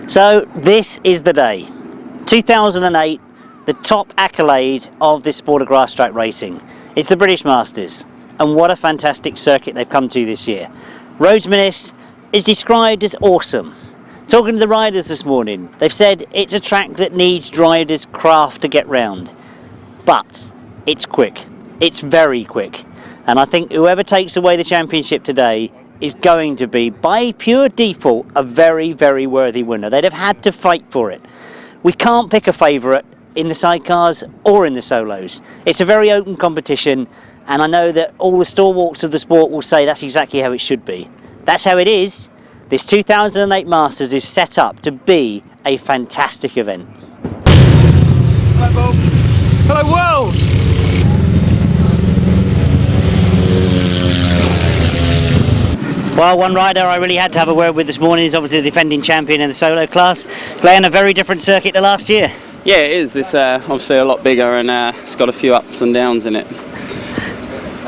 So this is the day. 2008, the top accolade of this sport of grass track racing. It's the British Masters, and what a fantastic circuit they've come to this year. Rhodes Minnis is described as awesome. Talking to the riders this morning, they've said it's a track that needs riders' craft to get round. But it's quick. It's very quick. And I think whoever takes away the championship today is going to be, by pure default, a very, very worthy winner. They'd have had to fight for it. We can't pick a favourite in the sidecars or in the solos. It's a very open competition, and I know that all the stalwarts of the sport will say that's exactly how it should be. That's how it is. This 2008 Masters is set up to be a fantastic event. Hello, Bob. Hello, world! Well, one rider I really had to have a word with this morning is obviously the defending champion in the solo class, playing a very different circuit to last year. Yeah, it is. It's obviously a lot bigger, and it's got a few ups and downs in it.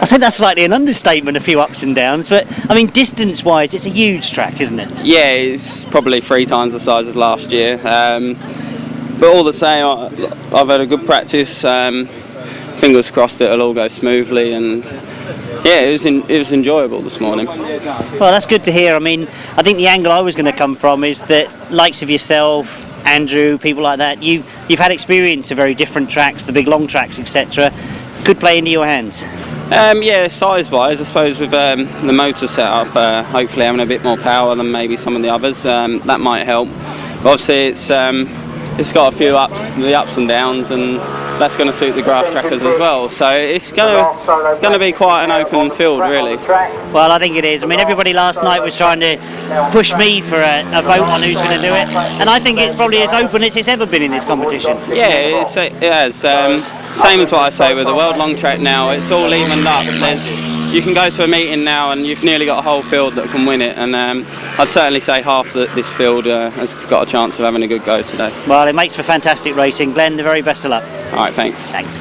I think that's slightly an understatement, a few ups and downs, but I mean, distance-wise, it's a huge track, isn't it? Yeah, it's probably 3 times the size of last year. But all the same, I've had a good practice. Fingers crossed it'll all go smoothly, and yeah, it was enjoyable this morning. Well, that's good to hear. I mean, I think the angle I was going to come from is that likes of yourself, Andrew, people like that, you've had experience of very different tracks, the big long tracks, etc. Could play into your hands. Yeah, size-wise, I suppose with the motor setup, hopefully having a bit more power than maybe some of the others, that might help. But obviously, it's got a few ups and downs, and that's going to suit the grass trackers as well. So it's going to be quite an open field, really. Well, I think it is. I mean, everybody last night was trying to push me for a vote on who's going to do it, and I think it's probably as open as it's ever been in this competition. Yeah, it has. Same as what I say with the World Long Track now. It's all evened up. You can go to a meeting now and you've nearly got a whole field that can win it, and I'd certainly say half this field has got a chance of having a good go today. Well, it makes for fantastic racing. Glenn, the very best of luck. All right, thanks. Thanks.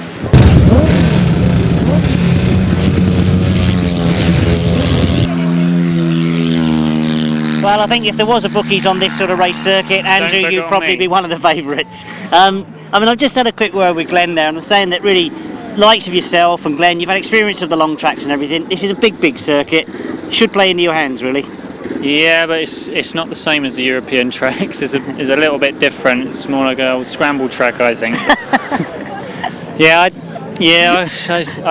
Well, I think if there was a bookies on this sort of race circuit, Andrew, you'd probably be one of the favourites. I mean, I've just had a quick word with Glenn there, and I'm saying that really, likes of yourself and Glenn, you've had experience of the long tracks and everything. This is a big circuit. Should play into your hands, really. Yeah, but it's not the same as the European tracks. It's a little bit different. It's more like an old scramble track, I think. I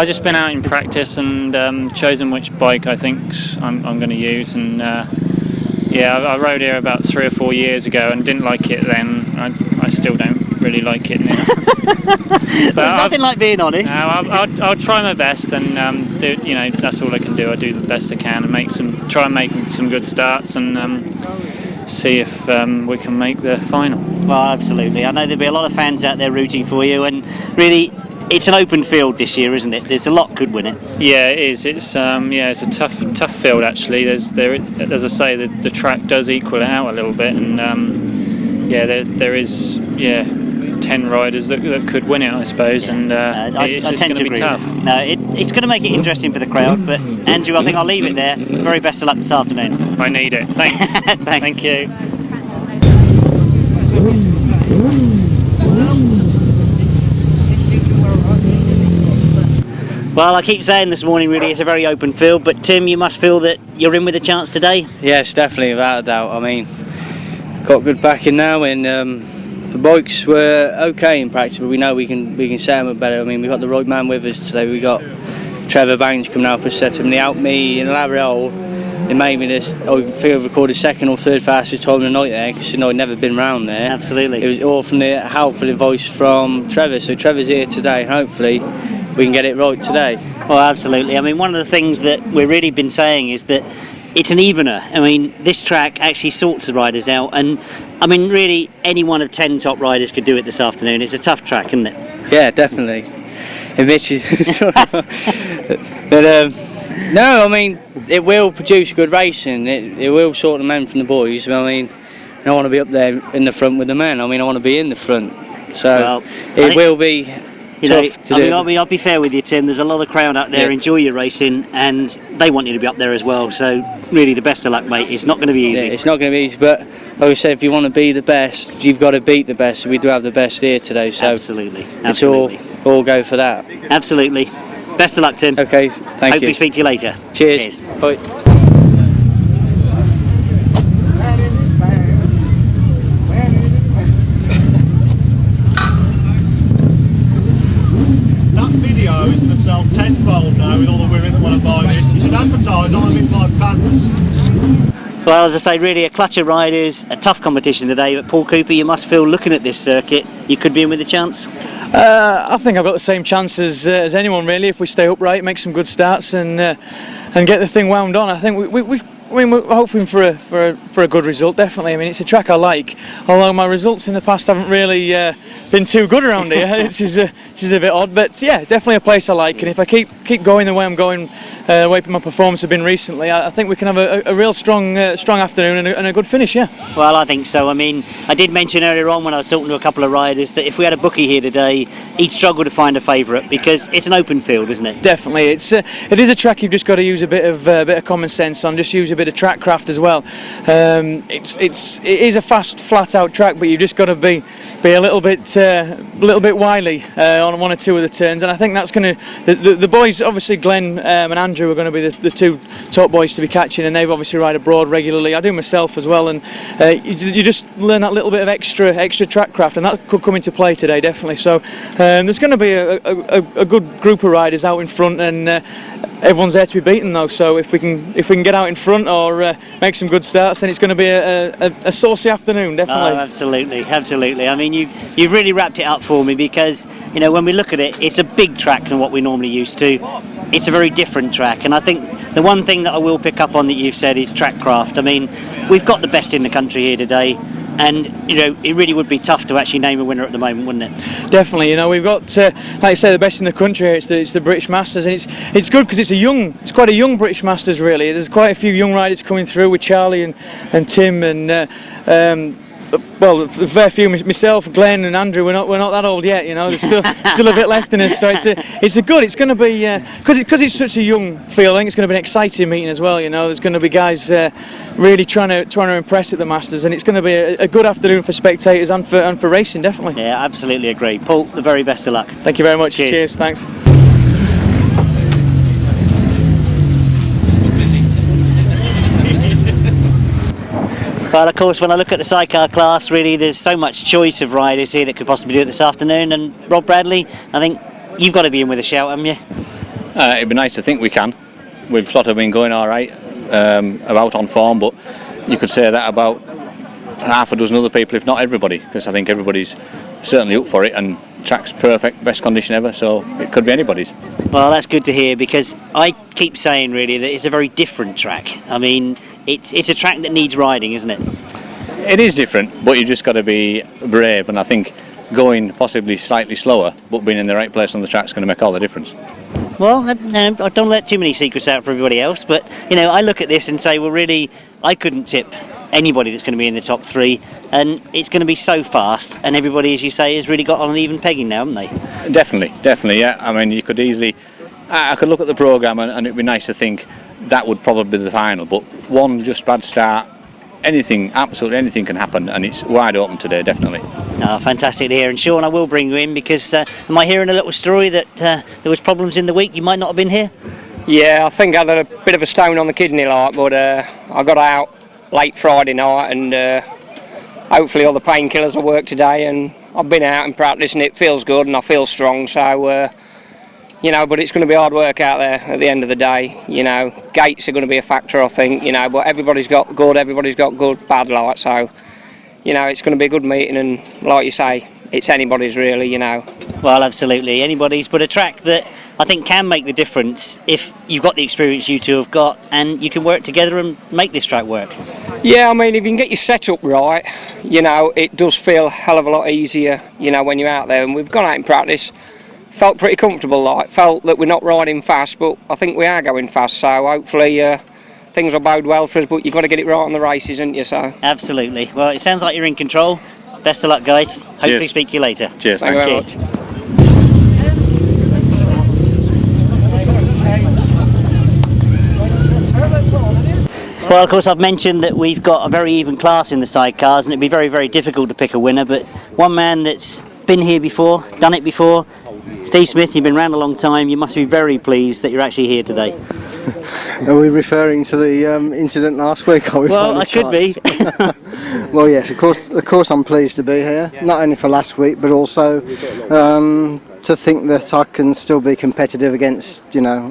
just been out in practice and chosen which bike I think I'm going to use, and I rode here about 3 or 4 years ago and didn't like it then. I still don't really like it now. There's nothing like being honest. I'll try my best, and that's all I can do. I do the best I can and try and make some good starts, and see if we can make the final. Well, absolutely. I know there'll be a lot of fans out there rooting for you, and really, it's an open field this year, isn't it? There's a lot could win it. Yeah, it is. It's it's a tough field actually. As I say, the track does equal it out a little bit, and there is 10 riders that could win it, I suppose, and it's going to be tough. No, it's going to make it interesting for the crowd, but Andrew, I think I'll leave it there. Very best of luck this afternoon. I need it. Thanks. Thanks. Thank you. Well, I keep saying this morning, really, it's a very open field, but Tim, you must feel that you're in with a chance today? Yes, definitely, without a doubt. I mean, got good backing now, and the bikes were okay in practice, but we know we can set them up better. I mean, we've got the right man with us today. We got Trevor Banks coming out and set him. And he helped me in the Labriole. It made me this. I think I've recorded 2nd or 3rd fastest time of the night there, because I'd never been round there. Absolutely. It was all from the helpful advice from Trevor. So Trevor's here today, and hopefully we can get it right today. Well, absolutely. I mean, one of the things that we've really been saying is that it's an evener. I mean, this track actually sorts the riders out, and I mean, really, any one of 10 top riders could do it this afternoon. It's a tough track, isn't it? Yeah, definitely. It is. But no, I mean, it will produce good racing. It will sort the men from the boys. I mean, I want to be up there in the front with the men. I mean, I want to be in the front. So it will be You know, tough to do. I'll be fair with you, Tim. There's a lot of crowd out there. Yeah. Enjoy your racing, and they want you to be up there as well. So really, the best of luck, mate. It's not going to be easy. Yeah, it's not going to be easy, but like I said, if you want to be the best, you've got to beat the best. We do have the best here today, so Absolutely. it's all go for that. Absolutely. Best of luck, Tim. Okay, thank Hopefully you. speak to you later. Cheers. Bye. That video is going to sell tenfold now with all the women that want to buy this. You should advertise, I'm in my pants. Well, as I say, really a clutch of riders, a tough competition today, but Paul Cooper, you must feel, looking at this circuit, you could be in with a chance. I think I've got the same chance as anyone really, if we stay upright, make some good starts and get the thing wound on. I think we're hoping for a good result, definitely. I mean, it's a track I like, although my results in the past haven't really been too good around here, which is a bit odd. But yeah, definitely a place I like, and if I keep going the way I'm going, the way my performance have been recently, I think we can have a real strong afternoon and a good finish, yeah. Well, I think so. I mean, I did mention earlier on when I was talking to a couple of riders that if we had a bookie here today, he'd struggle to find a favourite because it's an open field, isn't it? Definitely, it is a track you've just got to use a bit of common sense on, just use a bit of track craft as well. It is a fast, flat out track, but you've just got to be a little bit wily on one or two of the turns, and I think that's going to the boys, obviously Glenn and Andrew are going to be the two top boys to be catching, and they've obviously ride abroad regularly. I do myself as well, and you just learn that little bit of extra track craft, and that could come into play today, definitely. So there's going to be a good group of riders out in front, and everyone's there to be beaten though. So if we can get out in front or make some good starts, then it's going to be a saucy afternoon, definitely. Oh, absolutely. I mean, you've really wrapped it up for me, because you know, when we look at it, it's a big track than what we're normally used to. It's a very different track, and I think the one thing that I will pick up on that you've said is track craft. I mean, we've got the best in the country here today, and you know, it really would be tough to actually name a winner at the moment, wouldn't it? Definitely. You know, we've got, like I say, the best in the country. It's the British Masters, and it's good because it's quite a young British Masters really. There's quite a few young riders coming through with Charlie and Tim and. Well, a fair few. Myself, Glenn, and Andrew. We're not that old yet. You know, there's still a bit left in us. So it's good. It's going to be because it's such a young field. I think it's going to be an exciting meeting as well. You know, there's going to be guys really trying to impress at the Masters, and it's going to be a good afternoon for spectators and for racing, definitely. Yeah, absolutely agree. Paul, the very best of luck. Thank you very much. Cheers. Thanks. Well, of course, when I look at the sidecar class, really, there's so much choice of riders here that could possibly do it this afternoon. And Rob Bradley, I think you've got to be in with a shout, haven't you? It'd be nice to think we can. We've sort of been going all right, about on form, but you could say that about half a dozen other people, if not everybody, because I think everybody's certainly up for it, and track's perfect, best condition ever, so it could be anybody's. Well, that's good to hear, because I keep saying really that it's a very different track. I mean, it's a track that needs riding, isn't it? It is different, but you just got to be brave, and I think going possibly slightly slower but being in the right place on the track is going to make all the difference. Well, I don't let too many secrets out for everybody else, but you know, I look at this and say, well, really, I couldn't tip anybody that's going to be in the top three, and it's going to be so fast, and everybody, as you say, has really got on an even pegging now, haven't they? Definitely, yeah. I mean, you could easily, I could look at the programme and it'd be nice to think that would probably be the final, but one just bad start, absolutely anything can happen, and it's wide open today, definitely. Oh, fantastic to hear. And Shaun, I will bring you in, because am I hearing a little story that there was problems in the week? You might not have been here? Yeah, I think I had a bit of a stone on the kidney, but I got out late Friday night, and hopefully all the painkillers will work today, and I've been out and practice, and it feels good and I feel strong, so you know, but it's going to be hard work out there at the end of the day. You know, gates are going to be a factor, I think, you know, but everybody's got good, bad light, so you know, it's going to be a good meeting, and like you say, it's anybody's really, you know. Well, absolutely, anybody's, but a track that I think can make the difference if you've got the experience you two have got, and you can work together and make this track work. Yeah, I mean, if you can get your setup right, you know, it does feel a hell of a lot easier, you know, when you're out there. And we've gone out in practice, felt pretty comfortable, felt that we're not riding fast, but I think we are going fast, so hopefully things will bode well for us, but you've got to get it right on the races, haven't you? So absolutely. Well, it sounds like you're in control. Best of luck, guys. Hopefully speak to you later. Cheers. Thank you very Cheers. much. Well, of course, I've mentioned that we've got a very even class in the sidecars, and it'd be very, very difficult to pick a winner. But one man that's been here before, done it before, Steve Smith, you've been around a long time. You must be very pleased that you're actually here today. Are we referring to the incident last week? Well, I could be. Well, yes, of course I'm pleased to be here, not only for last week, but also to think that I can still be competitive against, you know,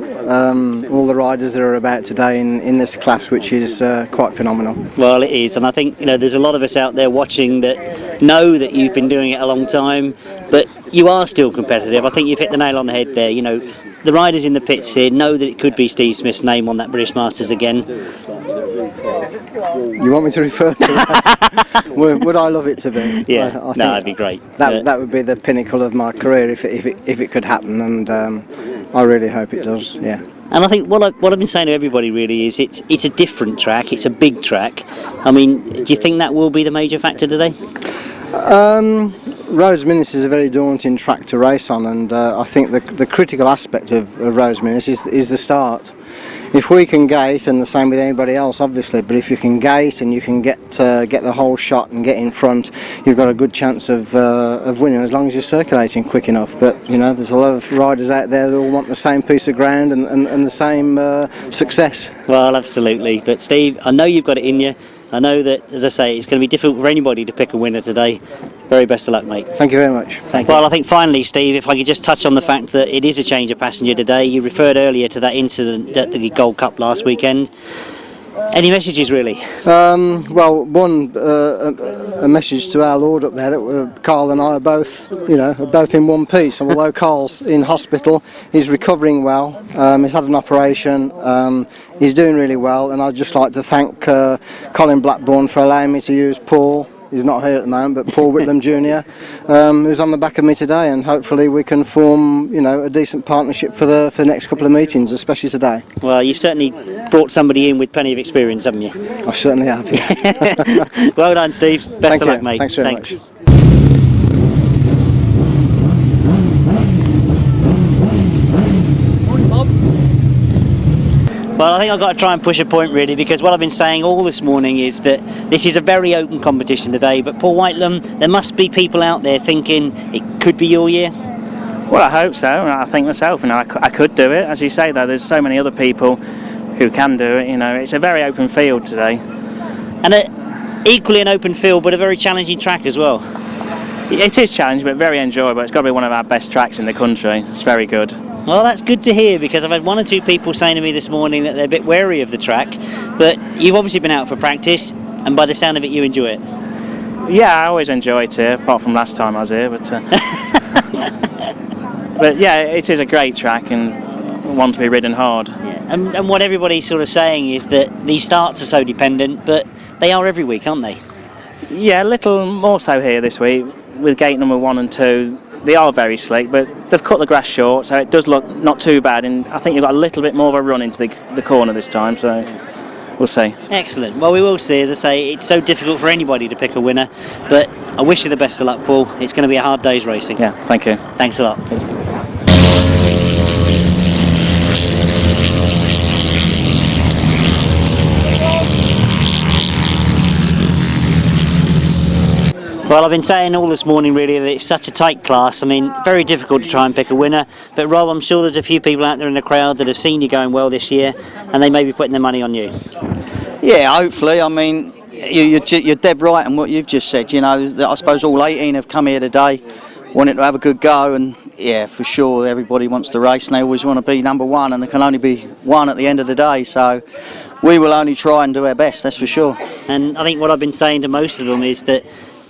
all the riders that are about today in this class, which is quite phenomenal. Well, it is, and I think, you know, there's a lot of us out there watching that know that you've been doing it a long time, but you are still competitive. I think you've hit the nail on the head there. You know, the riders in the pits here know that it could be Steve Smith's name on that British Masters again. You want me to refer to that? Would I love it to be? Yeah, I think that'd be great. That would be the pinnacle of my career if it could happen, and I really hope it does. Yeah. And I think what I've been saying to everybody really is it's a different track. It's a big track. I mean, do you think that will be the major factor today? Rhodes Minnis is a very daunting track to race on, and I think the critical aspect of Rhodes Minnis is the start. If we can gate, and the same with anybody else obviously, but if you can gate and you can get the whole shot and get in front, you've got a good chance of winning, as long as you're circulating quick enough. But you know, there's a lot of riders out there that all want the same piece of ground and the same success. Well, absolutely. But Steve, I know you've got it in you. I know that, as I say, it's going to be difficult for anybody to pick a winner today. Very best of luck, mate. Thank you very much. Thank you. Well, I think finally, Steve, if I could just touch on the fact that it is a change of passenger today. You referred earlier to that incident at the Gold Cup last weekend. Any messages, really? Well, one, a message to our Lord up there that Carl and I are both, both in one piece. And although Carl's in hospital, he's recovering well. He's had an operation. He's doing really well, and I'd just like to thank Colin Blackburn for allowing me to use Paul. He's not here at the moment, but Paul Whitelam Jr., who's on the back of me today, and hopefully we can form, a decent partnership for the next couple of meetings, especially today. Well, you've certainly brought somebody in with plenty of experience, haven't you? I certainly have. Yeah. Well done, Steve. Best of luck, mate. Thanks very much. Well, I think I've got to try and push a point really, because what I've been saying all this morning is that this is a very open competition today, but Paul Whitelam, there must be people out there thinking it could be your year. Well, I hope so. I think myself, I could do it. As you say though, there's so many other people who can do it. It's a very open field today. And equally an open field, but a very challenging track as well. It is challenging, but very enjoyable. It's got to be one of our best tracks in the country. It's very good. Well, that's good to hear, because I've had one or two people saying to me this morning that they're a bit wary of the track, but you've obviously been out for practice, and by the sound of it, you enjoy it. Yeah, I always enjoy it here, apart from last time I was here, but but yeah, it is a great track and one to be ridden hard. Yeah. And what everybody's sort of saying is that these starts are so dependent, but they are every week, aren't they? Yeah, a little more so here this week, with gate number 1 and 2. They are very slick, but they've cut the grass short, so it does look not too bad, and I think you've got a little bit more of a run into the corner this time, so we'll see. Excellent. Well, we will see. As I say, it's so difficult for anybody to pick a winner, but I wish you the best of luck, Paul. It's going to be a hard day's racing. Yeah, thank you. Thanks a lot. Well, I've been saying all this morning really that it's such a tight class. I mean, very difficult to try and pick a winner. But Rob, I'm sure there's a few people out there in the crowd that have seen you going well this year, and they may be putting their money on you. Yeah, hopefully. I mean, you're dead right in what you've just said. I suppose all 18 have come here today wanting to have a good go, and yeah, for sure, everybody wants to race and they always want to be number one, and there can only be one at the end of the day. So we will only try and do our best, that's for sure. And I think what I've been saying to most of them is that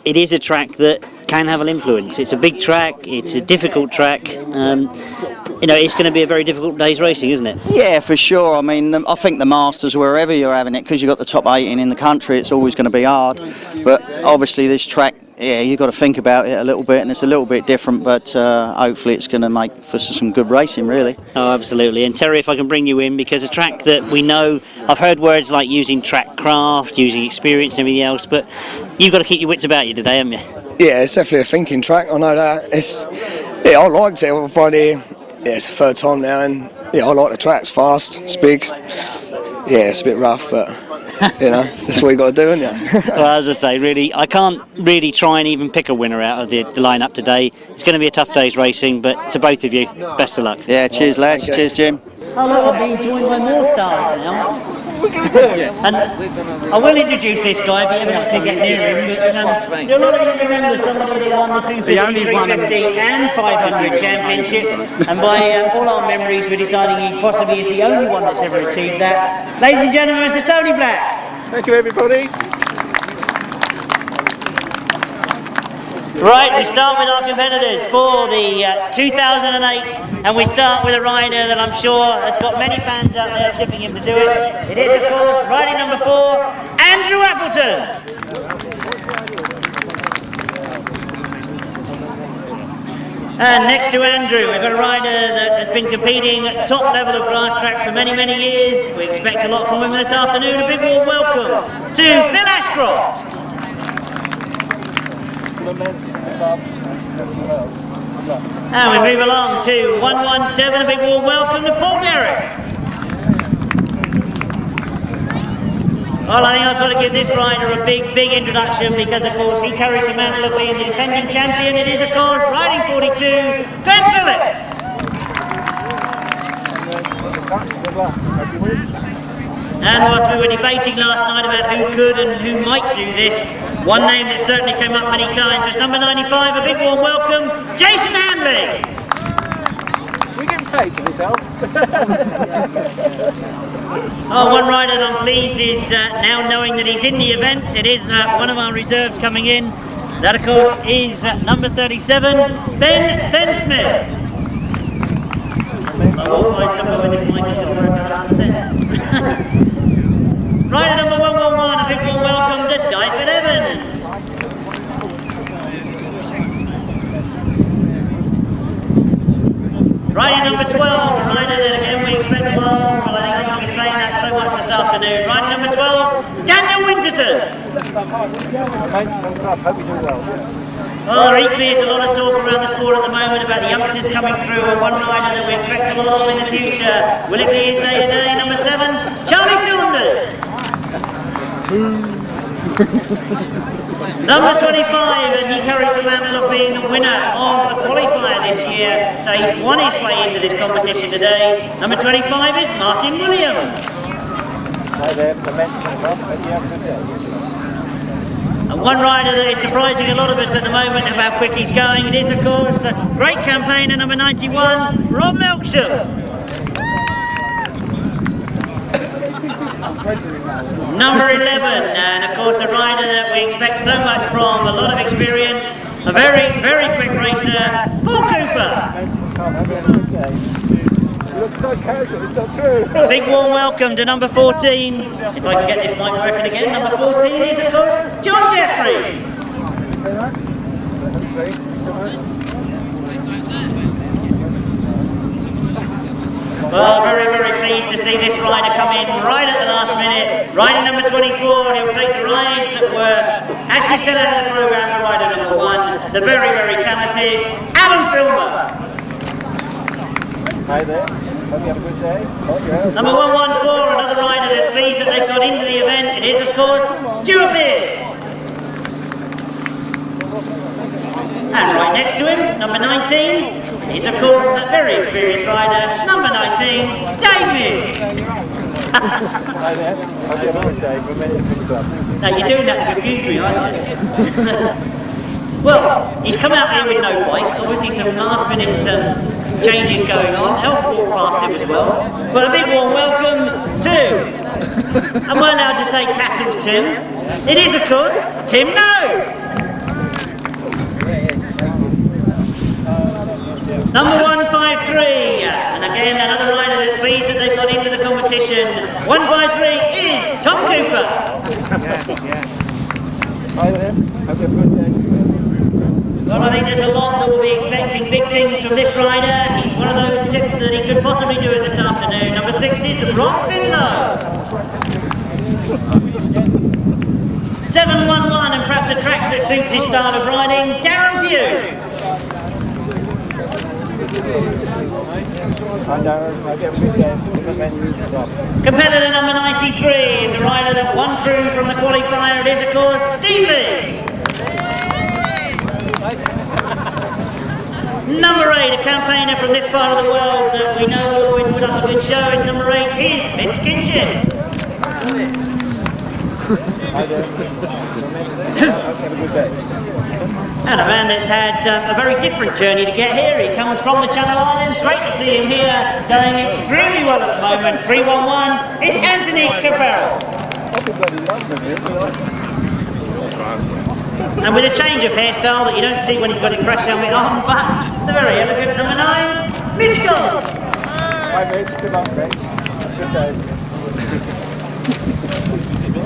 it is a track that can have an influence. It's a big track, it's a difficult track. It's going to be a very difficult day's racing, isn't it? Yeah, for sure. I mean, I think the Masters, wherever you're having it, because you've got the top 18 in the country, it's always going to be hard. But obviously this track, yeah, you've got to think about it a little bit, and it's a little bit different, but hopefully it's going to make for some good racing, really. Oh, absolutely. And Terry, if I can bring you in, because a track that we know, I've heard words like using track craft, using experience and everything else, but you've got to keep your wits about you today, haven't you? Yeah, it's definitely a thinking track, I know that. I liked it on Friday. Yeah, it's the third time now, and yeah, I like the track. It's fast, it's big. Yeah, it's a bit rough, but You know, that's what you got to do, haven't you? Well, as I say, really, I can't really try and even pick a winner out of the lineup today. It's going to be a tough day's racing, but to both of you, best of luck. Yeah, cheers lads, cheers Jim. Oh look, I'm being joined by more stars now. And I will introduce this guy if you ever have to get near him, but you're not going to remember somebody that won the 250, 350 and 500 championships, and by all our memories we're deciding he possibly is the only one that's ever achieved that. Ladies and gentlemen, Mr. Tony Black. Thank you, everybody. Right, we start with our competitors for the 2008, and we start with a rider that I'm sure has got many fans out there shipping him to do it. It is, of course, riding number 4, Andrew Appleton. And next to Andrew, we've got a rider that has been competing at top level of Grasstrack for many, many years. We expect a lot from him this afternoon. A big warm welcome to Phil Ashcroft. And we move along to 117, a big warm welcome to Paul Derrick. Well, I think I've got to give this rider a big, big introduction because, of course, he carries the mantle of being the defending champion. It is, of course, riding 42, Glenn Phillips. And whilst we were debating last night about who could and who might do this, one name that certainly came up many times was number 95, a big warm welcome, Jason Handley. We get paid for this, Al. Oh, one rider that I'm pleased is now knowing that he's in the event. It is one of our reserves coming in. That, of course, is number 37, Ben Smith. I will find somewhere where this mic is going to work 100%. Rider number 111, a big warm welcome to Dyford Evans. Rider number 12, a rider that again we expect a lot of, but I think I'm going to be saying that so much this afternoon. Rider number 12, Daniel Winterburn. Well, there equally is a lot of talk around the sport at the moment about the youngsters coming through, and one rider that we expect a lot of in the future. Will it be his day today? Number 7, Charlie Saunders. Number 25, and he carries the mantle of being the winner of the qualifier this year, so he's won his way into this competition today. Number 25 is Martin Williams. And one rider that is surprising a lot of us at the moment of how quick he's going, it is, of course, a great campaigner, number 91, Rob Melksham. Number 11, and of course a rider that we expect so much from, a lot of experience, a very, very quick racer, Paul Cooper. You look so casual, it's not true. A big warm welcome to number 14, if I can get this mic working again, number 14 is of course John Jeffries. Well, very, very pleased to see this rider come in right at the last minute. Rider number 24, he'll take the rides that were actually set out of the programme for rider number 1, the very, very talented Alan Filmer. Hi there, hope you have a good day. Number 114, another rider that's pleased that they've got into the event. It is, of course, Stuart Beers. And right next to him, number 19, is of course that very experienced rider, number 19, Dave Mews. Hi there, hope you have a good day. We're meant to be the club. Now you're doing that to confuse me, aren't you? Well, he's come out here with no bike, obviously some last minute changes going on. Elf walked past him as well. But a big warm welcome to, am I allowed to say Castle's Tim? It is of course, Tim Nobes. Number 153, and again another rider that's pleased that they've got into the competition. 153 is Tom Cooper. Hi there, hope you have a good day. Well, I think there's a lot that will be expecting big things from this rider. He's one of those tips that he could possibly do it this afternoon. Number 6 is Rob Finlow. 711, and perhaps a track that suits his style of riding, Darren Pugh. Competitor number 93 is a rider that won through from the qualifier. It is, of course, Steve Lee. Number 8, a campaigner from this part of the world that we know will always put up a good show, is number 8, is Vince Kinchin. And a man that's had a very different journey to get here. He comes from the Channel Islands. Great to see him here, going extremely well at the moment. 311 is Anthony Caparel. And with a change of hairstyle that you don't see when he's got a crash helmet on, but the very elegant number 9, Mitch Gold. Hi Mitch, good luck mate. Good day.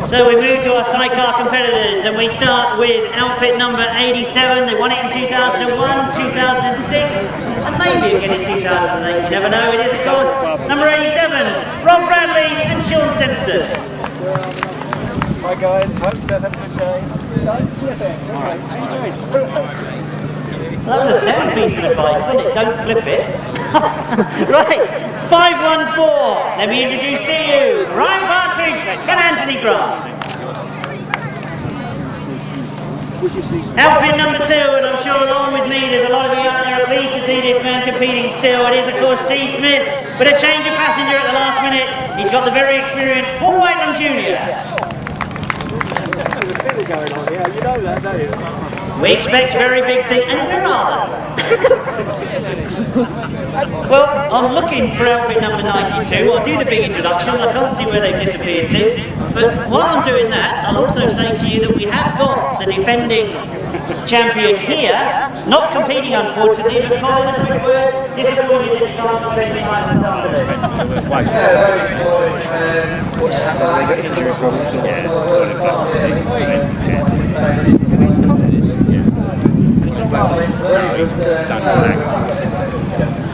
So we move to our sidecar competitors, and we start with outfit number 87. They won it in 2001, 2006, and maybe again in 2008. You never know. It is, of course, number 87, Rob Bradley and Shaun Simpson. Hi guys, hope you have a good day. Don't flip it. Well, that was a sound piece of advice, wasn't it? Don't flip it. Right, 514. Let me introduce to you Ryan Partridge and Anthony Grant. Outfit number 2, and I'm sure along with me there's a lot of you out there are pleased to see this man competing still. It is, of course, Steve Smith, but a change of passenger at the last minute. He's got the very experienced Paul Whitelam Jr. Going on here, you know that, don't you? We expect very big things, and where are they? Well, I'm looking for outfit number 92. I'll do the big introduction. I can't see where they've disappeared to. But while I'm doing that, I'll also say to you that we have got the defending champion here, not competing unfortunately, but calling a quick word. Difficulty that you can't spend the night this afternoon. What's happened? They got injury problems or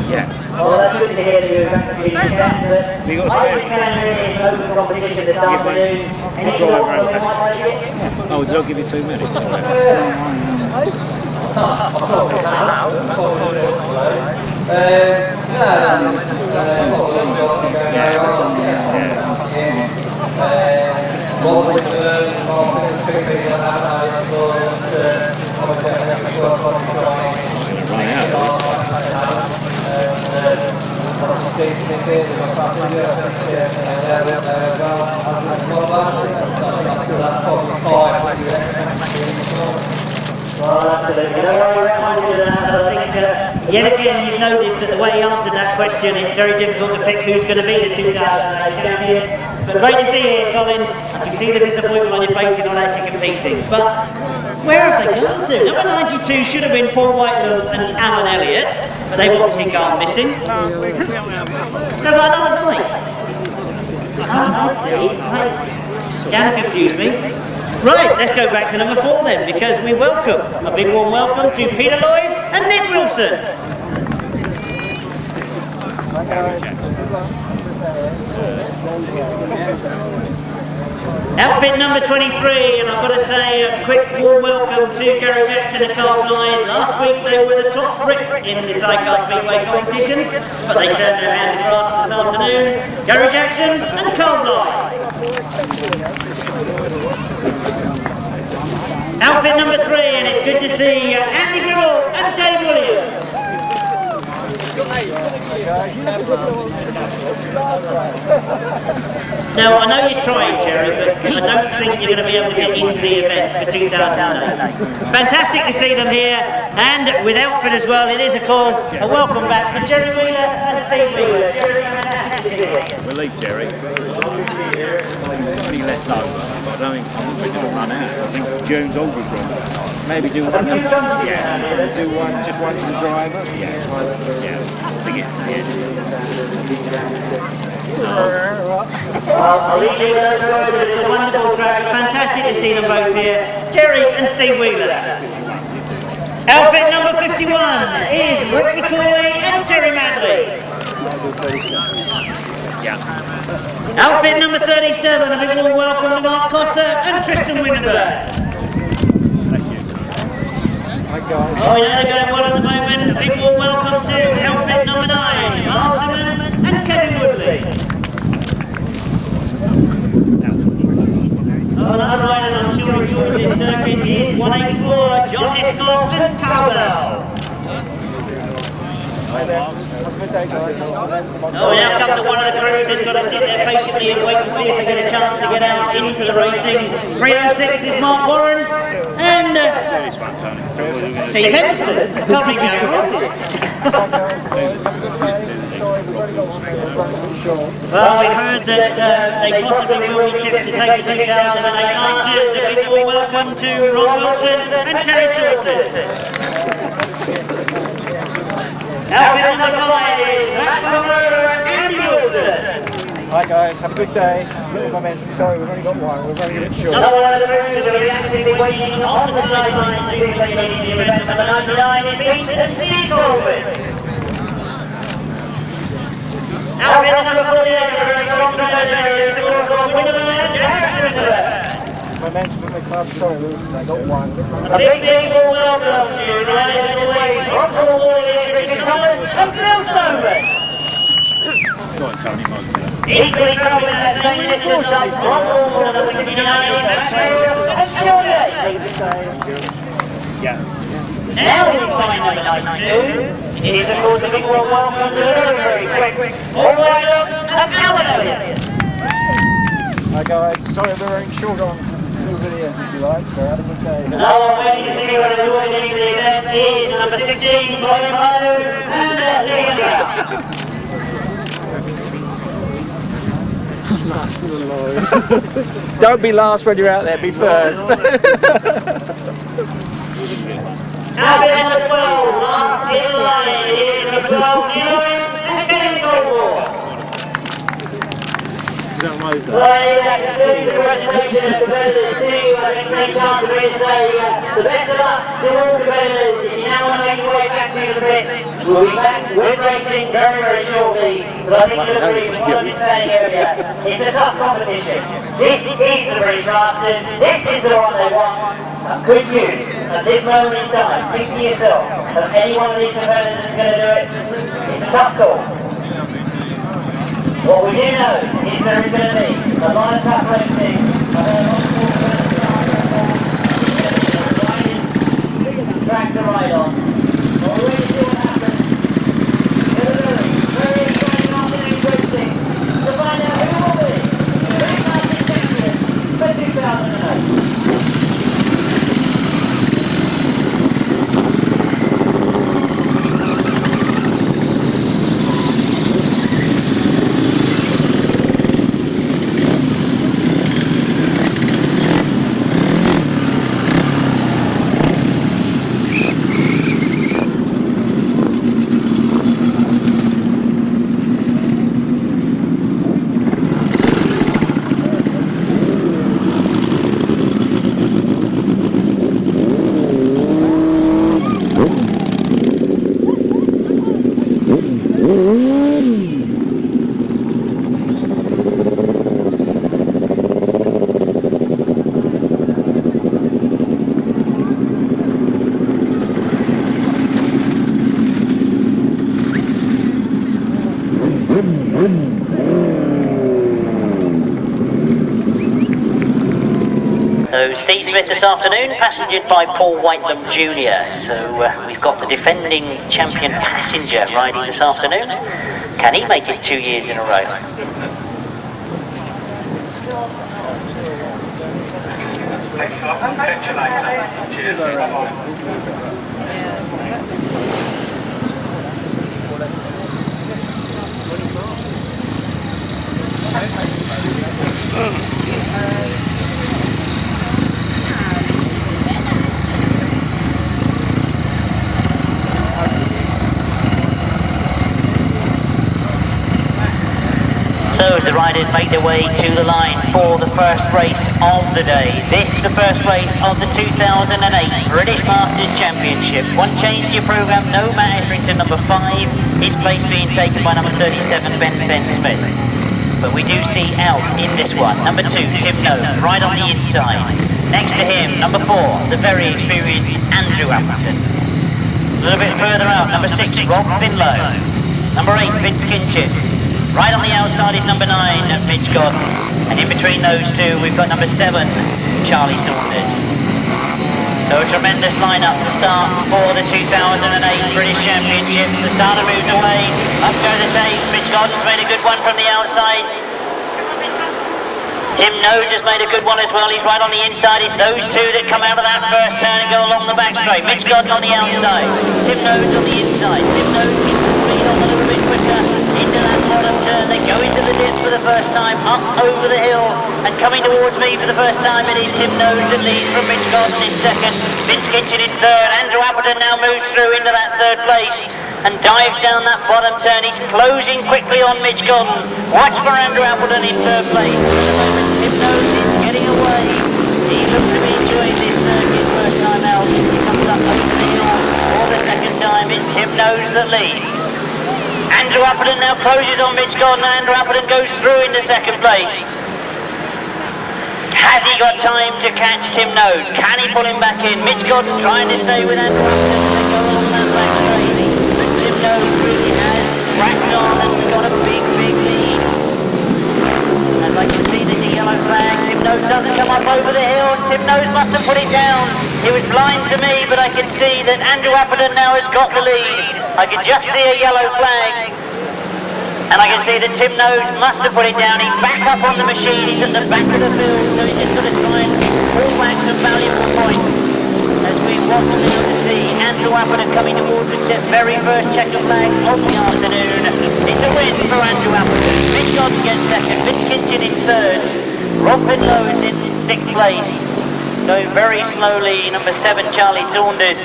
yeah. Well, that's good to hear that you're actually we got a spare. competition this afternoon. Oh, did I give you 2 minutes? Well, absolutely. Don't worry about that. I think yet again you've noticed that the way he answered that question, it's very difficult to pick who's going to be the 2008 champion. But great to see you here, Colin. I can see the disappointment on your face in not actually competing. But where have they gone to? Number 92 should have been Paul Whitelam and Alan Elliott, but they've obviously gone missing. They've got another bike. Oh, I see. Right. Down to confuse me. Right, let's go back to number 4 then, because we welcome, a big warm welcome to Peter Lloyd and Nick Wilson. Outfit number 23, and I've got to say a quick warm welcome to Gareth Jackson and Carl Blyth. Last week they were the top brick in the Sidecars Speedway competition, but they turned their hand across this afternoon. Gareth Jackson and Carl Blyth. Outfit number 3, and it's good to see Andy Gribble and Dave Williams. Now, I know you're trying, Jerry, but I don't think you're going to be able to get into the event for 2008. Fantastic to see them here, and with outfit as well. It is, of course, a welcome back to Jerry Wheeler and Steve Wheeler. Jerry, fantastic to see you. Relief, Jerry. Only left over. I don't think we're going to run out. I think June's overdrawn. Maybe do one. Yeah, do one, just one to the driver. Yeah, to get to the end. I'll leave you with those words. It's a wonderful track. Fantastic to see them both here. Jerry and Steve Wheeler. Outfit number 51 is Rick McCauley and Terry Madley. Outfit number 37, a big warm welcome to Mark Cossar and Tristan Winterburn. Oh, we know they're going well at the moment. A big warm welcome to outfit number 9, Myles, Simmons John Escort, Cowbell. Have a good day, guys. Oh, now come to one of the crews who's got to sit there patiently and wait and see if they get a chance to get out into the racing. 306 is Mark Warren and Steve Henderson. Can't even Well, we heard that they possibly will be chipped to take the 2008 Masters. A big warm welcome to Ron Wilson and Terry Saunters. Outfit number 5 is Matt and Andy Wilson. Hi guys, have a good day. Little comments, sorry we've only got one, we're running a bit short. Another one of the crews who will be actively waiting on the sideline to see if they can lead the event. Number 99 is Pete and Steve Corbett. Outfit number 48 is a very strong competitor is the one from Winterburn, Gareth. Momentum from the club, sorry they got one. A big warm welcome to you, riders in the way from Woodley, Richard Thomas and Phil Stoneman. Equally coming in that same list is from number 69 and Shaun. Now we find number 92. It is of course a big warm welcome to the very quick Whitelam and Elliott. Hi guys, sorry we're running short on videos if you like, so have a good day. Now I'm waiting to see what the joining the event is number 16, Brian Milo and Elliott. Last in the line. Don't be last when you're out there, be first. Outfit number 12, last in the line is number 12, Neil and Kevin Goldwar. Right, congratulations to competitors too. I think they can't really say the best of luck to all competitors. If you now want to make your way back to the pit, we'll be back with racing very, very shortly. But I think you'll agree with what I've been saying earlier. It's a tough competition. This is the British Masters. This is the one they want. Could you, at this moment in time, think to yourself that any one of these competitors is going to do it? It's a tough call. What we do know is there is going to be a lot of tough racing. Track to ride on. But we're ready to see what happens. Very exciting afternoon racing to find out who will be the British Masters champion for 2008. So Steve Smith this afternoon, passengered by Paul Whitelam Jr. So we've got the defending champion passenger riding this afternoon. Can he make it 2 years in a row? So as the riders make their way to the line for the first race of the day. This is the first race of the 2008 British Masters Championship. One change to your programme, no Matt Etherington, number 5. His place being taken by number 37, Ben Smith. But we do see out in this one, number 2, Tim Nobes, right on the inside. Next to him, number 4, the very experienced Andrew Appleton. A little bit further out, number 6, Rob Finlow. Number 8, Vince Kinchett. Right on the outside is number 9, Mitch Gott. And in between those two, we've got number 7, Charlie Saunters. So a tremendous lineup to start for the 2008 British Championship. The starter moves away, up go the tape. Mitch Gordon's made a good one from the outside. Tim Nobes has made a good one as well. He's right on the inside. It's those two that come out of that first turn and go along the back straight. Mitch Gordon on the outside, Tim Nobes on the inside. Tim Nobes keeps the speed on a little bit quicker into that bottom turn. They go into the dips for the first time, up over the hill, and coming towards me for the first time. It is Tim Nobes that leads from Mitch Gordon in second. Vince Kitchen in third. Andrew Appleton now moves through into that third place and dives down that bottom turn. He's closing quickly on Mitch Gordon. Watch for Andrew Appleton in third place. At the moment, Tim Nobes is getting away. He looks to be enjoying this his first time out. He comes up over the hill for the second time. It's Tim Nobes that leads. Andrew Appleton now closes on Mitch Gordon, and Andrew Appleton goes through into second place. Has he got time to catch Tim Nobes? Can he pull him back in? Mitch Gordon trying to stay with Andrew Appleton as they go along that back straight. But Tim Nobes really has cracked on and got a big lead. As I can see the yellow flag, Tim Nobes doesn't come up over the hill. Tim Nobes must have put it down. He was blind to me, but I can see that Andrew Appleton now has got the lead. I can just see a yellow flag. And I can see that Tim Nobes must have put it down. He's back up on the machine. He's at the back of the field, so he's just going to try and pull back some valuable points. As we watch now to see Andrew Appleton coming towards the very first checker flag of the afternoon. It's a win for Andrew Appleton. Mitch Gordon gets second. Vince Kitchen in third. Rob Finlow is in sixth place. Going very slowly, number 7, Charlie Saunters.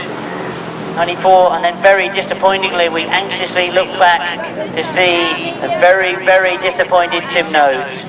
Only 4, and then very disappointingly, we anxiously look back to see a very disappointed Tim Nobes.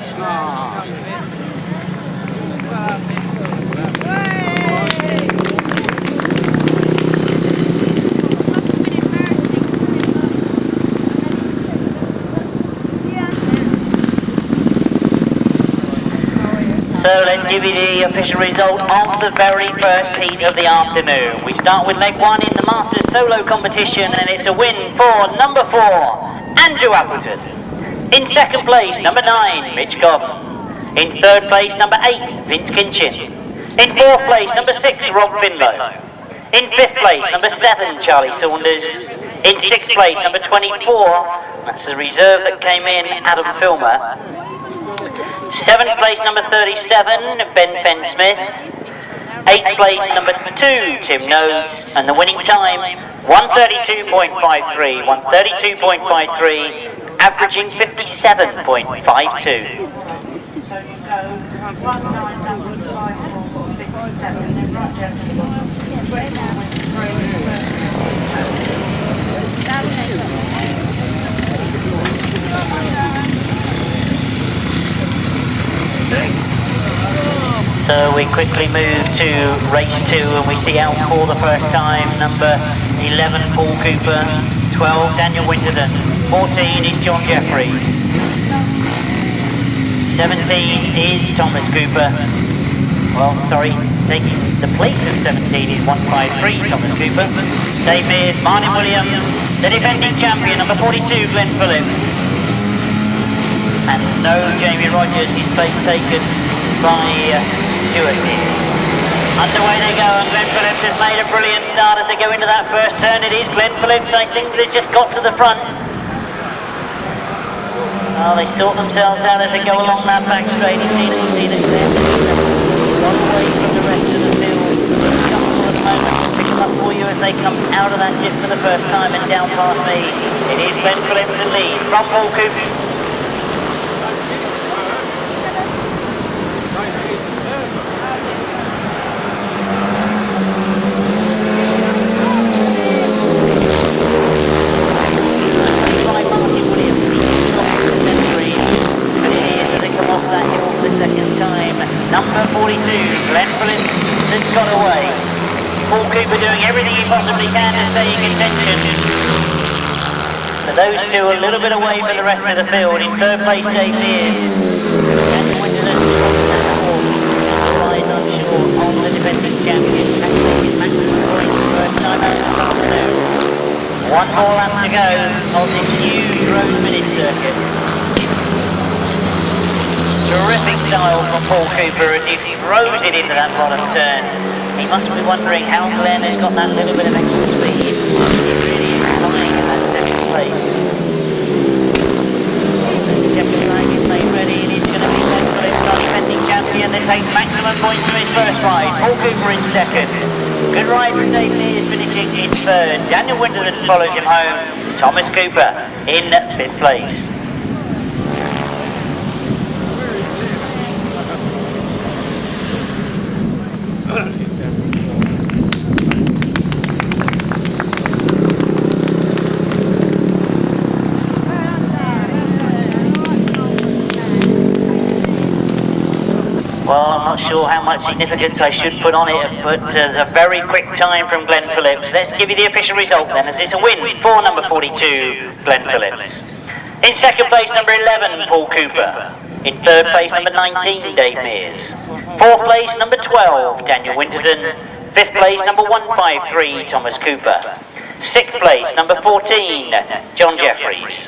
So let's give you the official result of the very first heat of the afternoon. We start with leg 1 in the Masters solo competition, and it's a win for number 4, Andrew Appleton. In second place, number 9, Mitch Gordon. In third place, number 8, Vince Kitchen. In fourth place, number 6, Rob Finlow. In fifth place, number 7, Charlie Saunters. In sixth place, number 24, that's the reserve that came in, Adam Filmer. 7th place, number 37, Ben Smith. 8th place, number 2, Tim Nobes. And the winning time, 132.53. 132.53, averaging 57.52. So we quickly move to race 2, and we see out for the first time number 11 Paul Cooper, 12 Daniel Winterburn, 14 is John Jeffries, 17 is Thomas Cooper. Well, sorry, taking the place of 17 is 153 Thomas Cooper. Dave Mears, Martin Williams, the defending champion, number 42 Glenn Phillips. And no Jamie Rogers, his place taken by Stuart Mears. Underway they go, and Glenn Phillips has made a brilliant start as they go into that first turn. It is Glenn Phillips, I think, that has just got to the front. Oh, they sort themselves out as they go along that back straight. You see that Glenn got away from the rest of the field. Just for the moment, we'll pick them up for you as they come out of that dip for the first time and down past me. It is Glenn Phillips that lead from Paul Cooper. Number 42, Glenn Phillips has got away. Paul Cooper doing everything he possibly can to stay in contention. But those two a little bit away from the rest of the field. In third place, Dave Mears. And Winterburn lies unsure on the defending champion. Maximum points first time out this afternoon. One more lap to go on this huge Rhodes Minnis circuit. Terrific style from Paul Cooper as he throws it into that bottom turn. He he must be wondering how Glenn has got that little bit of extra speed. He really is flying in that second place. Jefferson is made ready, and he's going to be Glenn Phillips, our defending champion, that takes maximum points to his first ride. Paul Cooper in second. Good ride from Dave Mears finishing in third. Daniel Winterburn follows him home. Thomas Cooper in fifth place. Well, I'm not sure how much significance I should put on it, but there's a very quick time from Glenn Phillips. Let's give you the official result then, as it's a win for number 42, Glenn Phillips. In second place, number 11, Paul Cooper. In third place, number 19, Dave Mears. Fourth place, number 12, Daniel Winterburn. Fifth place, number 153, Thomas Cooper. Sixth place, number 14, John Jeffries.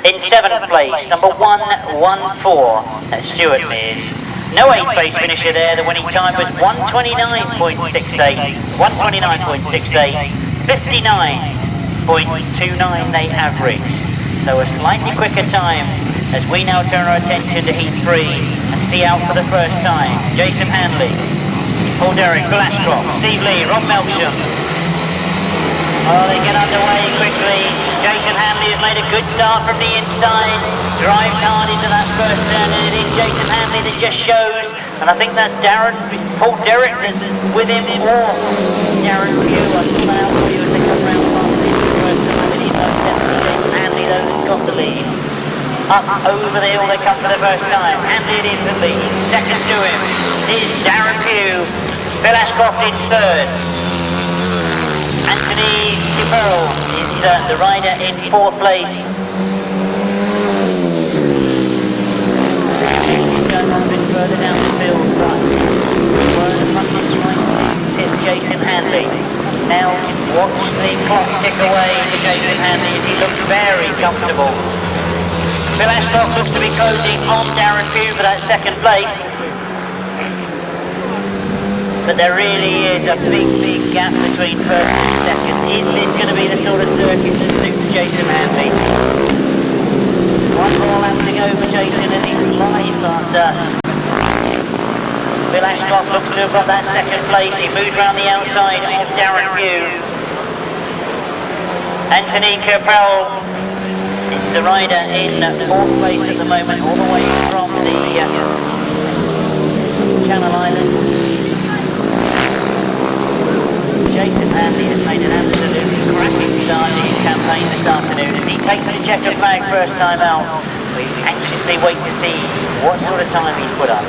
In seventh place, number 114, that's Stuart Mears. No 8th place finisher there. The winning time was 129.68, 129.68, 59.29 they averaged. So a slightly quicker time as we now turn our attention to Heat 3 and see out for the first time Jason Handley, Paul Derrick, Grasstrack, Steve Lee, Rob Melksham. Oh, they get underway quickly. Jason Handley has made a good start from the inside, drives hard into that first turn, and it is Jason Handley that just shows. And I think that's Paul Derrick that's with him, or Darren Pugh. I saw that out for you as they come round past this first time, and he's definitely Jason Handley though that's got the lead. Up over the hill they come for the first time. Handley in the lead. Second to him is Darren Pugh. Phil Ashcroft in third. Anthony Fumarola is the rider in fourth place. Going on a bit further down the field, but we're in the front line. It's Jason Handley. Now watch the clock tick away for Jason Handley as he looks very comfortable. Phil Ashcroft looks to be closing on Darren Pugh for that second place. But there really is a big gap between first and second. Is this going to be the sort of circuit that suits Jason Handley? One more lap to go for Jason and he flies past us. Phil Ashcroft looks to have got that second place. He moves around the outside of Darren Pugh. Anthony Kerpel is the rider in fourth place at the moment, all the way from the Channel Islands. Jason Handley has made an absolutely cracking start to his campaign this afternoon as he takes the checker flag first time out. We anxiously wait to see what sort of time he's put up.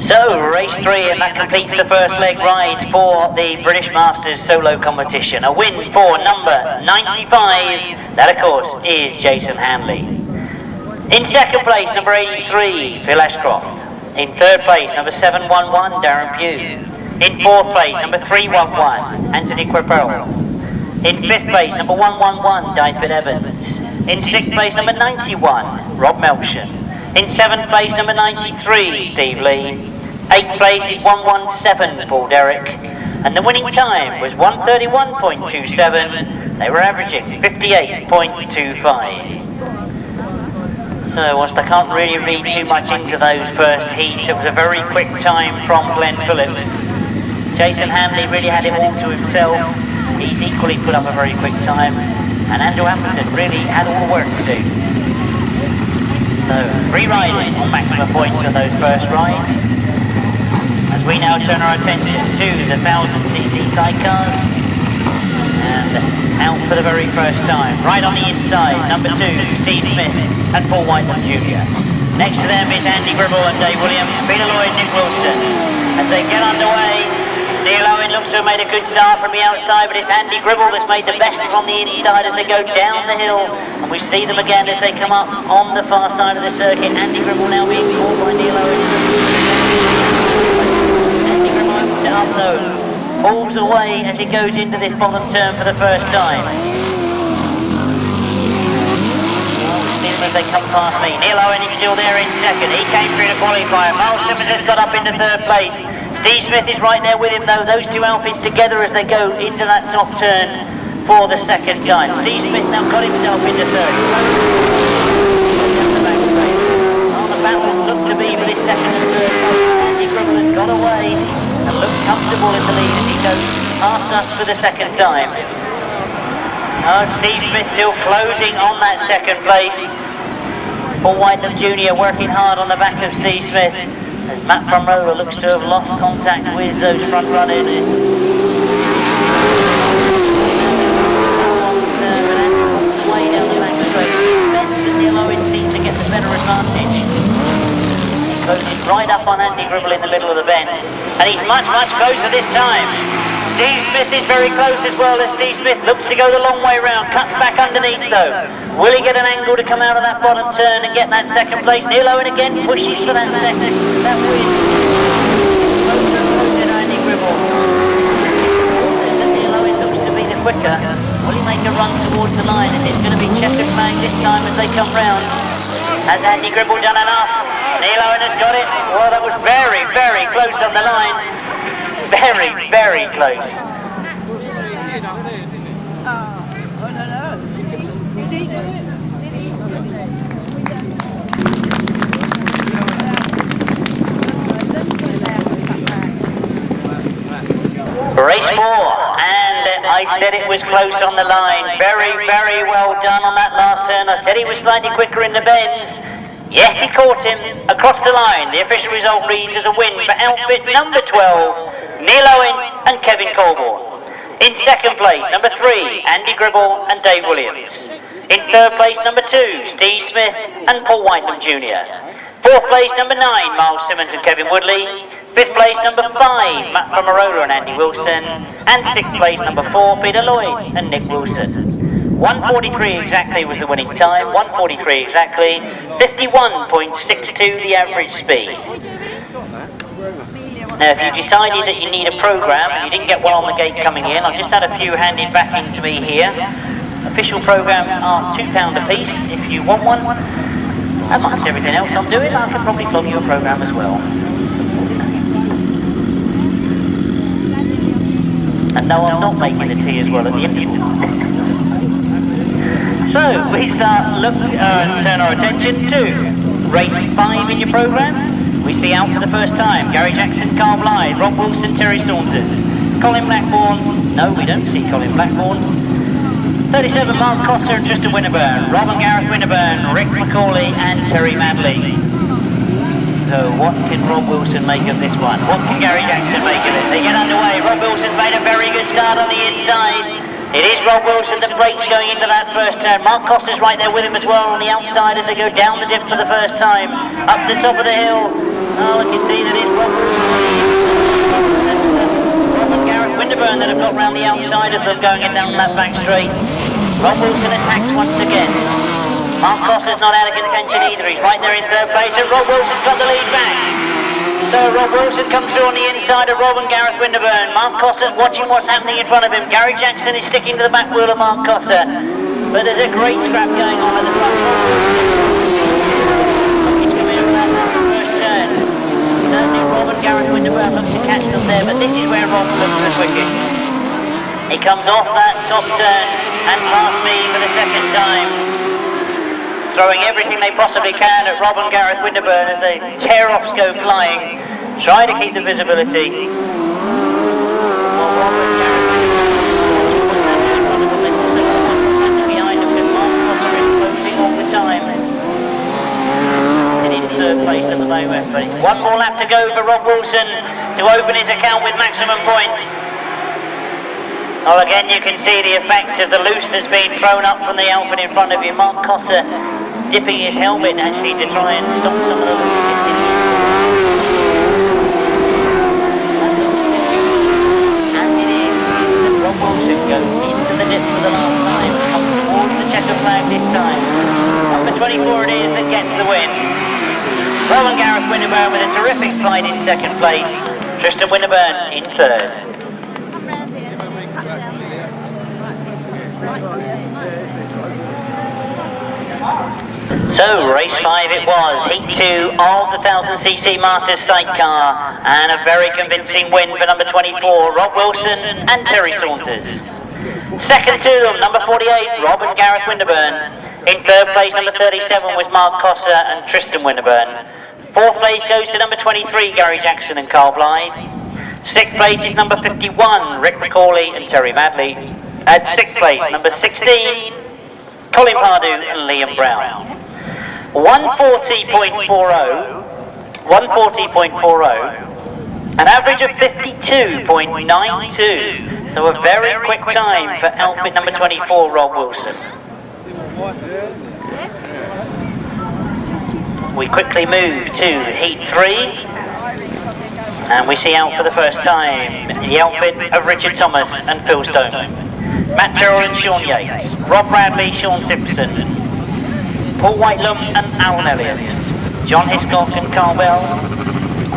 So, race 3, and that completes the first leg ride for the British Masters solo competition. A win for number 95, that of course is Jason Handley. In second place, number 83, Phil Ashcroft. In third place, number 711, Darren Pugh. In fourth place, number 311, Anthony Quirpel. In fifth place, number 111, Dyford Evans. In sixth place, number 91, Rob Melksham. In seventh place, number 93, Steve Lee. Eighth place is 117, Paul Derrick. And the winning time was 131.27. They were averaging 58.25. So whilst I can't really read too much into those first heats, it was a very quick time from Glenn Phillips. Jason Handley really had it all to himself. He's equally put up a very quick time. And Andrew Appleton really had all the work to do. So, free riding on maximum points for those first rides. As we now turn our attention to the 1000cc sidecars. And out for the very first time, right on the inside, number 2, Steve Smith and Paul Whitelam Jr. Next to them is Andy Gribble and Dave Williams, Peter Lloyd, Nick Wilson. As they get underway, Neil Owen looks to have made a good start from the outside, but it's Andy Gribble that's made the best from the inside as they go down the hill. And we see them again as they come up on the far side of the circuit. Andy Gribble now being caught by Neil Owen. Andy Gribble opens it up though, pulls away as he goes into this bottom turn for the first time. As they come past me. Neil Owen is still there in second. He came through the qualifier. Myles Simmons has got up into third place. Steve Smith is right there with him though. Those two outfits together as they go into that top turn for the second time. Steve Smith now got himself into third. Oh, the battle looked to be for this second and third place. Andy Gribble has got away and looks comfortable in the lead as he goes past us for the second time. Oh, Steve Smith still closing on that second place. Paul Whitelam Jr. working hard on the back of Steve Smith as Matt Fumarola looks to have lost contact with those front runners. Way down the back straight. Benson Neil Owen seems to get the better advantage. He closes right up on Andy Gribble in the middle of the bend, and he's much closer this time. Steve Smith is very close as well as Steve Smith looks to go the long way round, cuts back underneath though. Will he get an angle to come out of that bottom turn and get that second place? Neil Owen again pushes for that second, that win. Closer and closer to Andy Gribble. Neil Owen looks to be the quicker. Will he make a run towards the line? And it's going to be checkered flag this time as they come round. Has Andy Gribble done enough? Neil Owen has got it. Well, that was very close on the line. Very close. Race 4, and I said it was close on the line. Very well done on that last turn. I said he was slightly quicker in the bends. Yes, he caught him across the line. The official result reads as a win for outfit number 12, Neil Owen and Kevin Colborne. In second place, number 3, Andy Gribble and Dave Williams. In third place, number 2, Steve Smith and Paul Whitelam Jr. Fourth place, number 9, Myles Simmons and Kevin Woodley. Fifth place, number 5, Matt Fumarola and Andy Wilson. And sixth place, number 4, Peter Lloyd and Nick Wilson. 1:43 exactly was the winning time, 1:43 exactly, 51.62 the average speed. Now if you decided that you need a programme and you didn't get one on the gate coming in, I've just had a few handed back into me here. Official programmes are £2 a piece if you want one. Amongst everything else I'm doing, I can probably flog you a programme as well. And no, I'm not making the tea as well at the end. So, we turn our attention to race 5 in your programme. We see out for the first time Gary Jackson, Carl Blyth, Rob Wilson, Terry Saunters, Colin Blackburn. No, we don't see Colin Blackburn. 37 Mark Cossar and Justin Winterburn, Rob and Gareth Winterburn, Rick McCauley and Terry Madley. So what can Rob Wilson make of this one? What can Gary Jackson make of it? They get underway. Rob Wilson's made a very good start on the inside. It is Rob Wilson that breaks going into that first turn. Mark Cossar's right there with him as well on the outside as they go down the dip for the first time. Up the top of the hill. Oh, you can see that it's Rob Wilson. Rob and Gareth Winterburn that have got round the outside of them going in down that back straight. Rob Wilson attacks once again. Mark Cossar's not out of contention either. He's right there in third place and Rob Wilson's got the lead back. So Rob Wilson comes through on the inside of Rob and Gareth Winterburn. Mark Cossar's watching what's happening in front of him. Gary Jackson is sticking to the back wheel of Mark Cossar. But there's a great scrap going on at the front. He's coming in that first turn. Certainly Rob and Gareth Winterburn look to catch them there, but this is where Rob looks the quickest. He comes off that top turn and past me for the second time, throwing everything they possibly can at Rob and Gareth Winterburn as they tear-offs go flying, try to keep the visibility. Behind them with Mark Cossar closing all the time. And in third place at the moment, but one more lap to go for Rob Wilson to open his account with maximum points. Well, again you can see the effect of the loose that's been thrown up from the outfit in front of you. Mark Cossar dipping his helmet actually to try and stop some of the... Rob Wilson goes into the dip for the last time, comes towards the checker flag this time. Number 24 it is that gets the win. Rob and Gareth Winterburn with a terrific flight in second place. Tristan Winterburn in third. So, race 5 it was, heat 2 of the 1000cc Masters sidecar, and a very convincing win for number 24, Rob Wilson and Terry Saunters. Second to them, number 48, Rob and Gareth Winterburn. In third place, number 37 was Mark Cossar and Tristan Winterburn. Fourth place goes to number 23, Gary Jackson and Carl Blyth. Sixth place is number 51, Rick McCauley and Terry Madley. At sixth place, number 16, Colin Pardue and Liam Brown. 140.40, an average of 52.92, so a very quick time for outfit number 24, Rob Wilson. We quickly move to heat 3, and we see out for the first time the outfit of Richard Thomas and Phil Stoneman. Matt Terrell and Shaun Yates, Rob Bradley, Shaun Simpson, Paul Whitelam and Alan Elliott, John Hiscock and Carl Bell,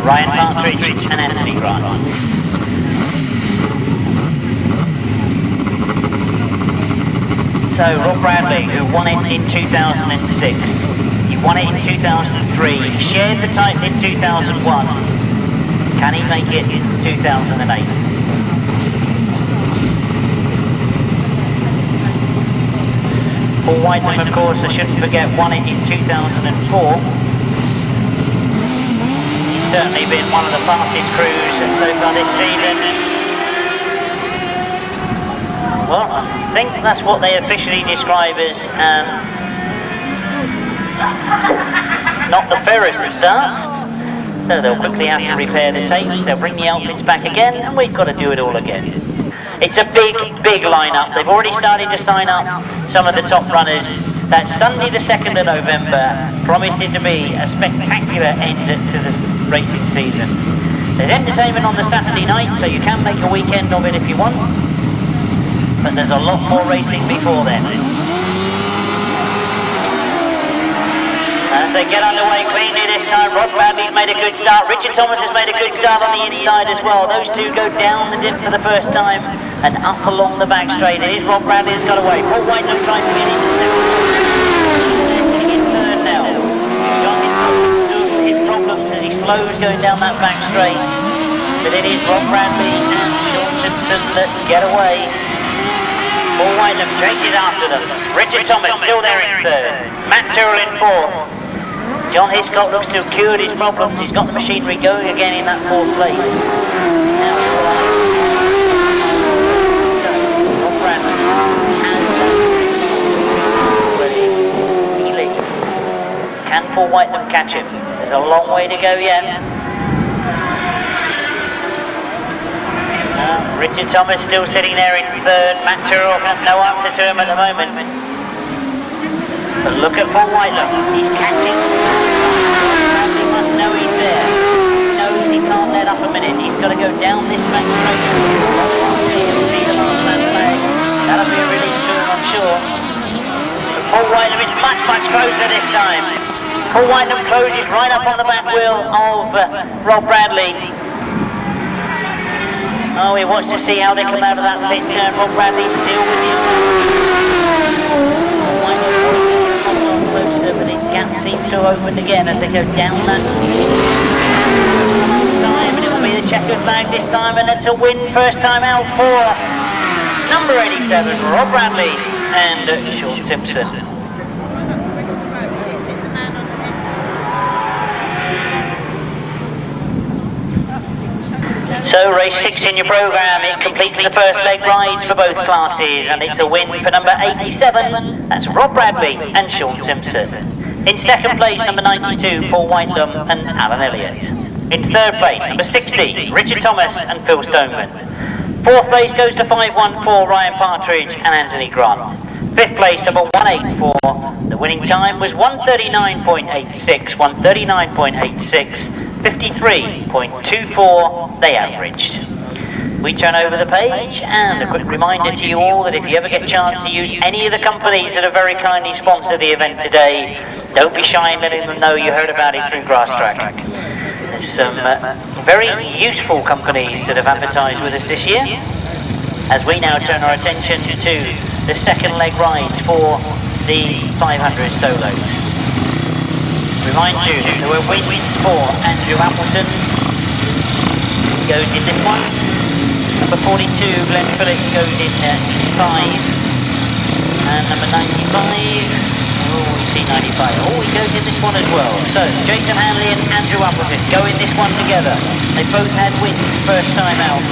Ryan Partridge and Anthony Grant. So Rob Bradley, who won it in 2006, he won it in 2003, shared the title in 2001, can he make it in 2008? Paul Whitelam, of course, I shouldn't forget, won it in 2004. He's certainly been one of the fastest crews so far this season. Well, I think that's what they officially describe as not the fairest of starts. So they'll quickly have to repair the tapes, they'll bring the outfits back again, and we've got to do it all again. It's a big lineup. They've already started to sign up some of the top runners. That Sunday the 2nd of November promises to be a spectacular end to the racing season. There's entertainment on the Saturday night, so you can make a weekend of it if you want. But there's a lot more racing before then. As they get underway cleanly this time, Rob Bradley's made a good start. Richard Thomas has made a good start on the inside as well. Those two go down the dip for the first time and up along the back straight. It is Rob Bradley that's got away. Paul Whitelam trying to get into third now. John his problems as he slows going down that back straight. But it is Rob Bradley and Shaun Simpson that get away. Paul Whitelam chases after them. Richard Thomas still there in third. Matt Terrell in fourth. John Hiscock looks to have cured his problems. He's got the machinery going again in that fourth place. Now Rob Bradley and can Paul Whitelam catch him? There's a long way to go yet. Richard Thomas still sitting there in third. Matt Terrell has no answer to him at the moment. But look at Paul Whitelam. He's catching. He must know he's there. He knows he can't let up a minute. He's got to go down this back straight. See the last man flag. That'll be a relief to him, I'm sure. But Paul Whitelam is much closer this time. Paul Whitelam closes right up on the back wheel of Rob Bradley. Oh, he wants to see how they come out of that pit turn. Rob Bradley still with the closer, but the gap seems to have opened again as they go down that time, and it will be the checkered flag this time, and it's a win first time out for number 87, Rob Bradley and Shaun Simpson. So race 6 in your programme, it completes the first leg rides for both classes, and it's a win for number 87, that's Rob Bradley and Shaun Simpson. In second place, number 92, Paul Whitelam and Alan Elliott. In third place, number 60, Richard Thomas and Phil Stoneman. Fourth place goes to 514, Ryan Partridge and Anthony Grant. Fifth place, number 184. The winning time was 139.86, 139.86, 53.24 they averaged. We turn over the page, and a quick reminder to you all that if you ever get a chance to use any of the companies that have very kindly sponsored the event today, don't be shy in letting them know you heard about it through Grasstrack. There's some very useful companies that have advertised with us this year, as we now turn our attention to the second leg rides for the 500 solos. Remind you, there were wins for Andrew Appleton, he goes in this one. Number 42, Phillips goes in 5, and number 95, oh we see 95, oh he goes in this one as well. So Jason Handley and Andrew Appleton go in this one together. They both had wins first time out.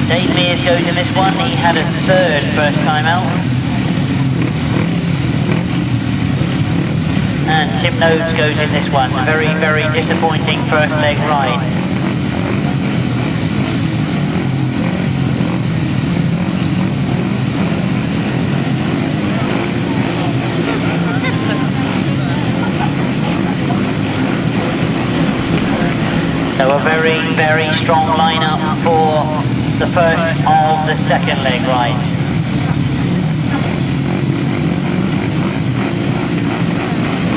Dave Mears goes in this one, he had a third first time out. And Tim Nobes goes in this one, very, very disappointing first leg ride. So a very, very strong lineup for the first of the second leg rides.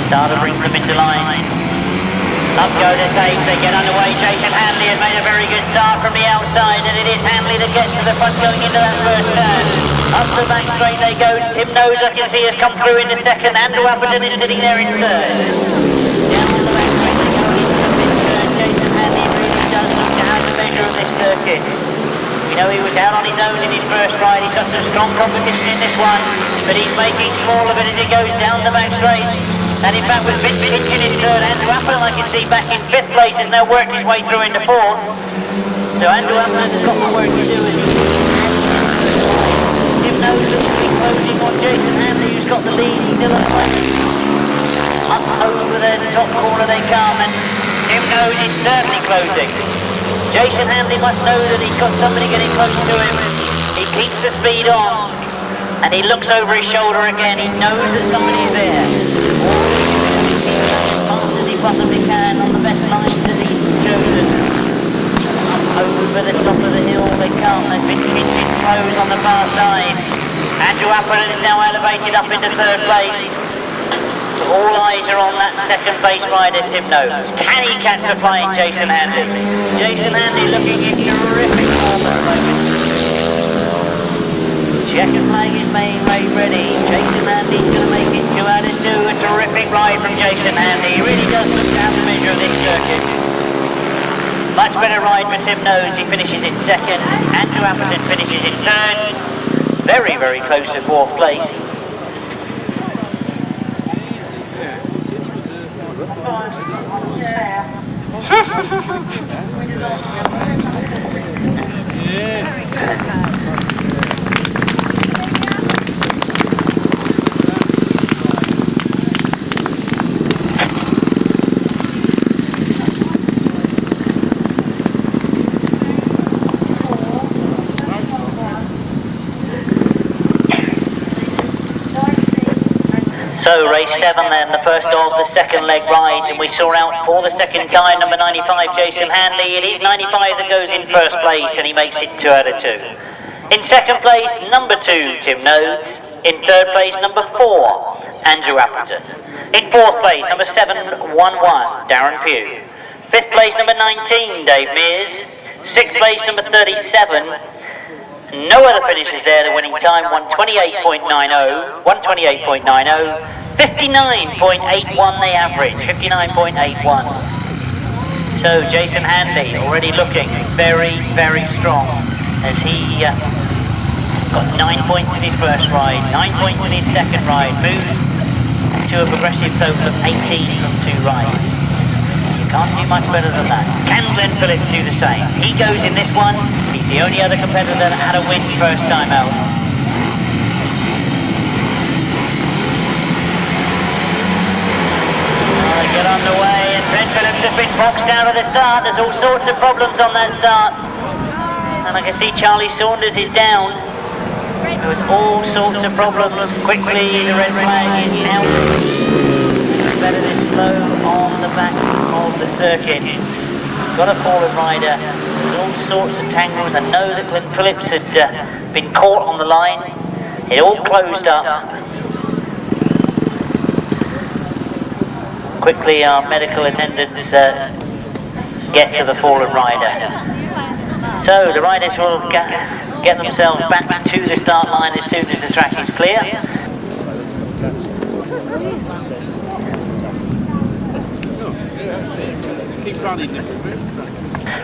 Starter brings them into line. Up go the tapes, they get underway. Jason Handley has made a very good start from the outside, and it is Handley that gets to the front going into that first turn. Up the back straight they go. Tim Nose, I can see, has come through in the second. Andrew Appleton is sitting there in third. Of this circuit. We know he was out on his own in his first ride. He's got some strong competition in this one, but he's making small of it as he goes down the back straight. And in fact, with Vince Hitch in his third, Andrew Appleton, I can see, back in fifth place, has now worked his way through into fourth. So Andrew Appleton has got more work to do. Tim Nose looks to be closing on Jason Handley, who's got the lead still at the Up over the top corner they come, and Tim Nose is certainly closing. Jason Handley must know that he's got somebody getting close to him. He keeps the speed on, and he looks over his shoulder again. He knows that somebody's there. As fast as he possibly can on the best lines that he's chosen. Up over the top of the hill they come. They've been close on the far side. Andrew Appleton is now elevated up into third place. All eyes are on that second base rider, Tim Nose. Can he catch the flying Jason Handley? Jason Handley looking in terrific form at the moment. Checker flag is main way ready. Jason Handley's going to make it 2 out of 2. A terrific ride from Jason Handley. He really does look to have the measure of this circuit. Much better ride for Tim Nose. He finishes in second. Andrew Appleton finishes in third. Very, very close to fourth place. So race 7 then, the first of the second leg rides, and we saw out for the second time number 95 Jason Handley. It is 95 that goes in first place, and he makes it 2 out of 2. In second place, number 2 Tim Nose. In third place, number 4 Andrew Appleton. In fourth place, number 711 Darren Pugh. Fifth place, number 19 Dave Mears. Sixth place, number 37. No other finishes there. The winning time 128.90, 128.90, 59.81 they average, 59.81. So Jason Handley already looking very, very strong as he got 9 points in his first ride, 9 points in his second ride, moved to a progressive total of 18 from 2 rides. Can't do much better than that. Can Phillips do the same? He goes in this one. He's the only other competitor that had a win first time out. They get underway, and Phillips has been boxed out of the start. There's all sorts of problems on that start. And I can see Charlie Saunters is down. There was all sorts of problems. Quickly, the red flag is out. Better this slow on the back of the circuit. Got a fallen rider. All sorts of tangles. I know that Glenn Phillips had been caught on the line. It all closed up. Quickly, our medical attendants get to the fallen rider. So the riders will get themselves back to the start line as soon as the track is clear.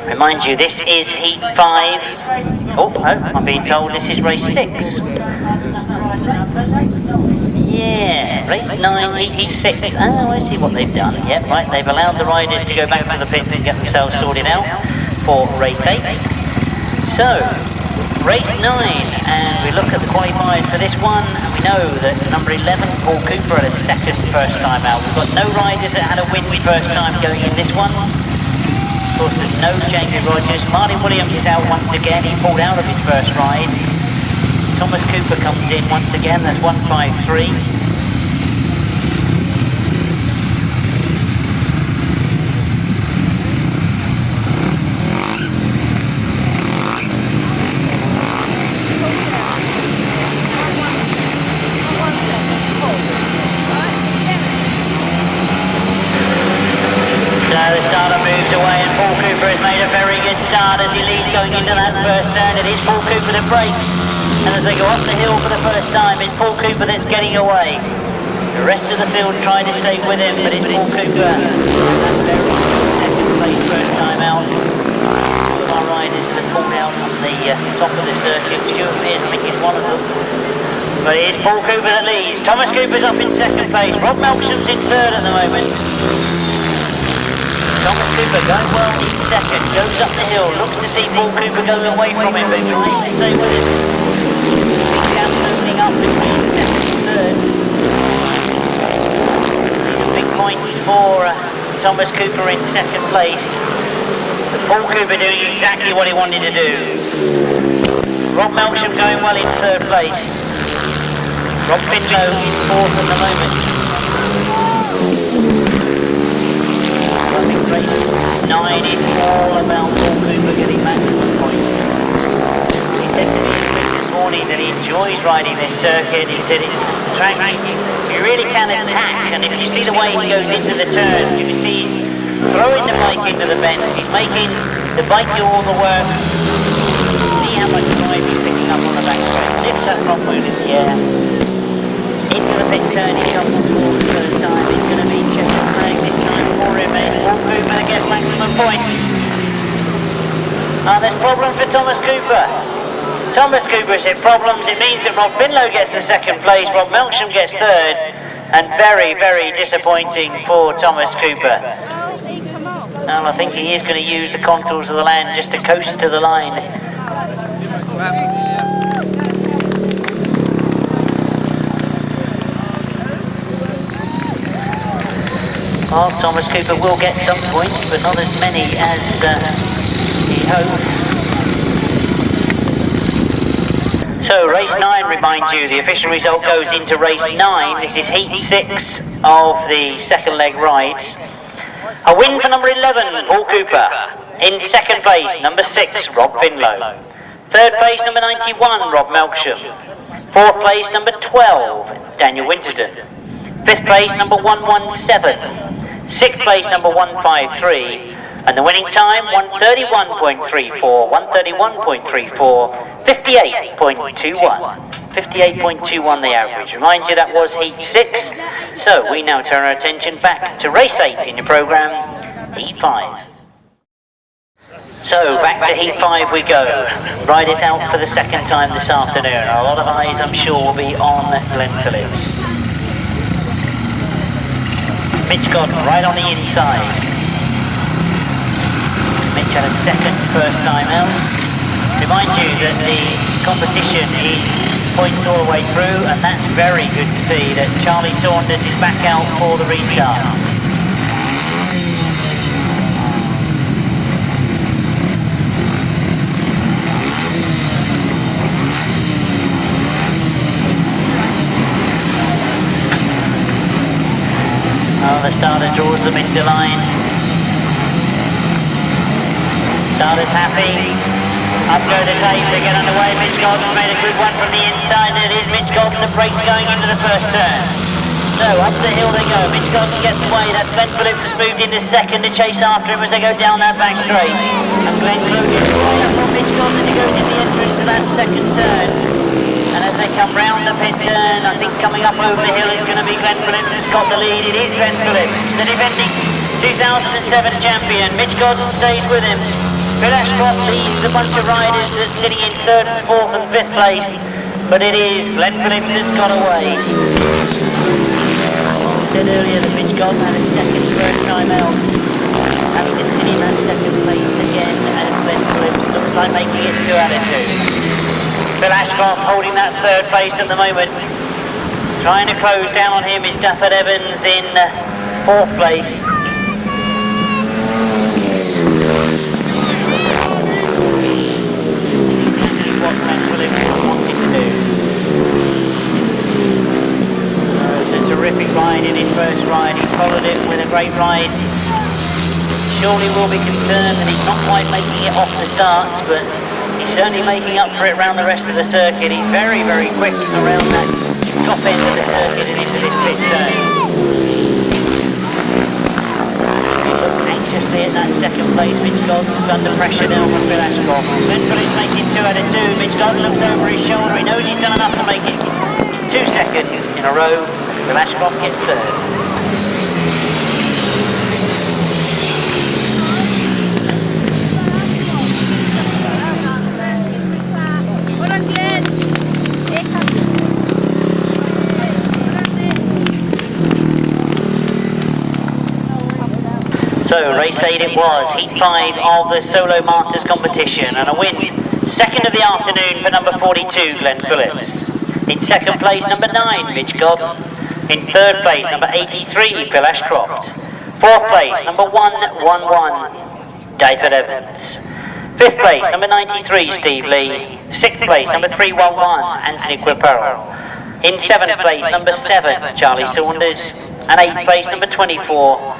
Remind you, this is heat 5. Oh, I'm being told this is race 6. Yeah, race 9, heat 6. Oh, I see what they've done. Yep, right, they've allowed the riders to go back to the pits and get themselves sorted out for race 8. So, race 9, and we look at the qualifiers for this one, and we know that number 11, Paul Cooper, had a second first time out. We've got no riders that had a win first time going in this one. Of course, there's no Jamie Rogers. Martin Williams is out once again. He pulled out of his first ride. Thomas Cooper comes in once again. That's 153. The starter moves away and Paul Cooper has made a very good start as he leads going into that first turn. It is Paul Cooper that breaks, and as they go up the hill for the first time, it's Paul Cooper that's getting away. The rest of the field trying to stay with him, but it's Paul Cooper. Second place first time out. All of our riders have pulled out on the top of the circuit. Stuart Pearce, I think, is one of them. But it is Paul Cooper that leads. Thomas Cooper's up in second place. Rob Melksham's in third at the moment. Thomas Cooper going well in second, goes up the hill, looks to see Paul Cooper going away from him, but trying to stay with him. Big gap opening up between second and third. Big points for Thomas Cooper in second place. But Paul Cooper doing exactly what he wanted to do. Rob Melksham going well in third place. Rob Finlow in fourth at the moment. Race 9 is all about Paul Cooper getting maximum points. He said to me this morning that he enjoys riding this circuit. He said it's a track you really can attack, and if you see the way he goes into the turns, you can see he's throwing the bike into the bends. He's making the bike do all the work. See how much drive he's picking up on the back straight. Lifts that front wheel in the air. Into the pit turn, he comes towards the first time. It's going to be check and drag this time for him, and Paul Cooper to get maximum points. There's problems for Thomas Cooper. Thomas Cooper said problems. It means that Rob Finlow gets the second place, Rob Melksham gets third, and very, very disappointing for Thomas Cooper. And I think he is going to use the contours of the land just to coast to the line. Well, Thomas Cooper will get some points, but not as many as he hoped. So race 9, remind you, the official result goes into race 9. This is heat 6 of the second leg rides. A win for number 11, Paul Cooper. In second place, number 6, Rob Finlow. Third place, number 91, Rob Melksham. Fourth place, number 12, Daniel Winterburn. Fifth place, number 117. Sixth place, number 153. And the winning time, 131.34, 131.34, 58.21. 58.21 the average. Remind you that was heat 6. So we now turn our attention back to race 8 in the programme, heat 5. So back to heat 5 we go. Riders out for the second time this afternoon. A lot of eyes, I'm sure, will be on Glenn Phillips. Mitch got right on the inside. Mitch had a second first time out. Remind you that the competition is points all the way through, and that's very good to see that Charlie Saunters is back out for the restart. the starter draws them into line. Starter's happy. Up go the tape to get underway. Mitch Golden's made a good one from the inside. It is Mitch Golden, the brakes going into the first turn. So up the hill they go. Mitch Golden gets away. That's Glenn Phillips has moved into second to chase after him as they go down that back straight. And Glenn Phillips gets away up from Mitch Golden to go in the entrance to that second turn. And as they come round the pit turn, I think coming up over the hill is going to be Glenn Phillips who's got the lead. It is Glenn Phillips, the defending 2007 champion. Mitch Golden stays with him. Phil Ashcroft leads a bunch of riders that's sitting in 3rd, 4th and 5th place, but it is Glenn Phillips that's got away. I said earlier that Mitch Golden had a second first time out, having to sit in that second place again, and Glenn Phillips looks like making it 2 out of 2. Phil Ashcroft holding that 3rd place at the moment. Trying to close down on him is Stafford Evans in 4th place. What Glenn Phillips wanted to do. It's a terrific ride in his first ride. He followed it with a great ride. Surely will be concerned that he's not quite making it off the starts, but he's certainly making up for it around the rest of the circuit. He's very, very quick around that top end of the circuit and into this pit turn. Anxiously at that second place. Mitch Golden's under pressure now from Phil Ashcroft. Glenn Phillips making 2 out of 2. Mitch Golden looks over his shoulder. He knows he's done enough to make it 2 seconds in a row as Phil Ashcroft gets 3rd. So race 8 it was, heat 5 of the Solo Masters competition, and a win. Second of the afternoon for number 42, Glenn Phillips. In second place, number 9, Mitch Golden. In third place, number 83, Phil Ashcroft. Fourth place, number 111, David Evans. Fifth place, number 93, Steve Lee. Sixth place, number 311, Anthony Quipperell. In seventh place, number 7, Charlie Saunters. And eighth place, number 24.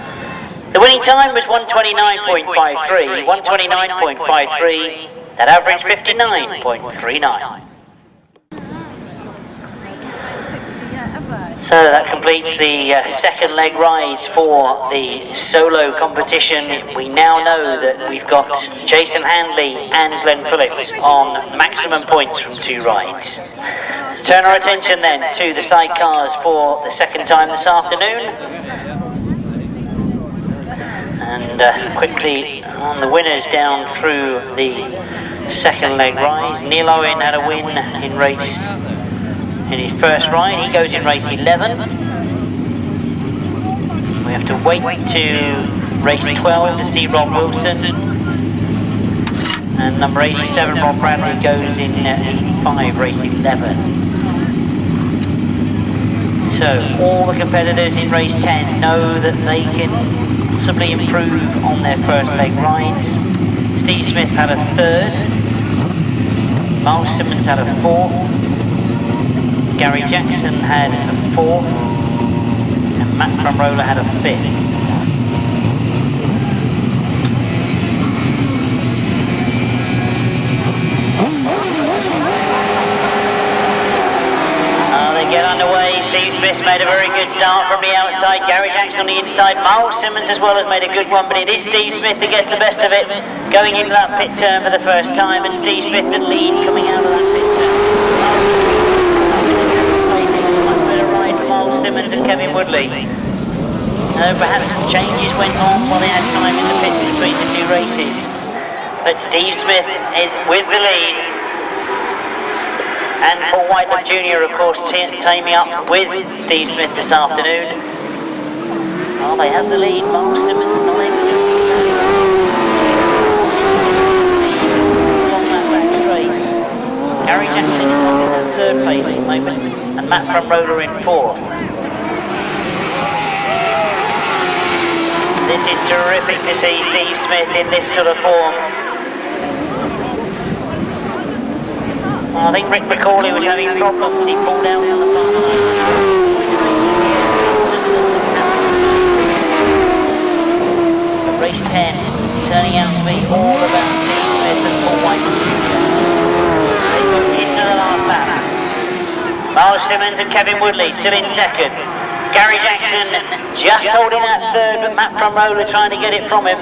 The winning time was 129.53, 129.53, that average 59.39. So that completes the second leg rides for the solo competition. We now know that we've got Jason Handley and Glenn Phillips on maximum points from 2 rides. Let's turn our attention then to the sidecars for the second time this afternoon. And quickly on the winners down through the second leg rise. Neil Owen had a win in his first ride. He goes in race 11. We have to wait to race 12 to see Rob Wilson. And number 87, Rob Bradley, goes in heat 5, race 11. So all the competitors in race 10 know that they can possibly improve on their first leg rides. Steve Smith had a 3rd, Myles Simmons had a 4th, Gary Jackson had a 4th, and Matt Fumarola had a 5th. They get underway. Steve Smith made a very good start from the outside. Gary Jackson on the inside. Myles Simmons as well has made a good one, but it is Steve Smith that gets the best of it going into that pit turn for the first time, and Steve Smith that leads coming out of that pit turn. Much better ride for Myles Simmons and Kevin Woodley. Perhaps some changes went on while they had time in the pits between the 2 races, but Steve Smith is with the lead. And for Whitelam Jr., of course, teaming up with Steve Smith this afternoon. Well, they have the lead. Myles Simmons not able to along that back straight. Gary Jackson is in that 3rd place at the moment, and Matt Fumarola in 4th. This is terrific to see Steve Smith in this sort of form. I think Rick McCauley was having problems. He pulled out on the far line. race 10, turning out to be all about Steve Smith and Paul Whitelam Jr. They go into the last lap. Myles, Simmons and Kevin Woodley still in second. Gary Jackson just holding that third, but Matt Fumarola trying to get it from him.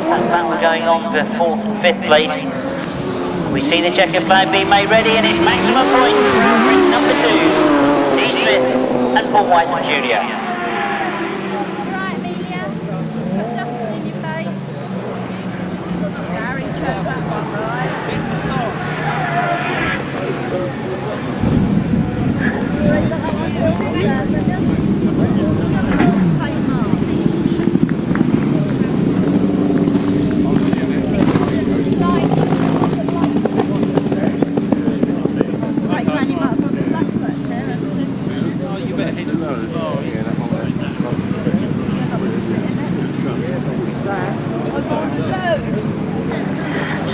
That battle going on for 4th and 5th place. We see the checkered flag being made ready, and it's maximum points for number 2, Steve Smith and Paul Whitelam Jr.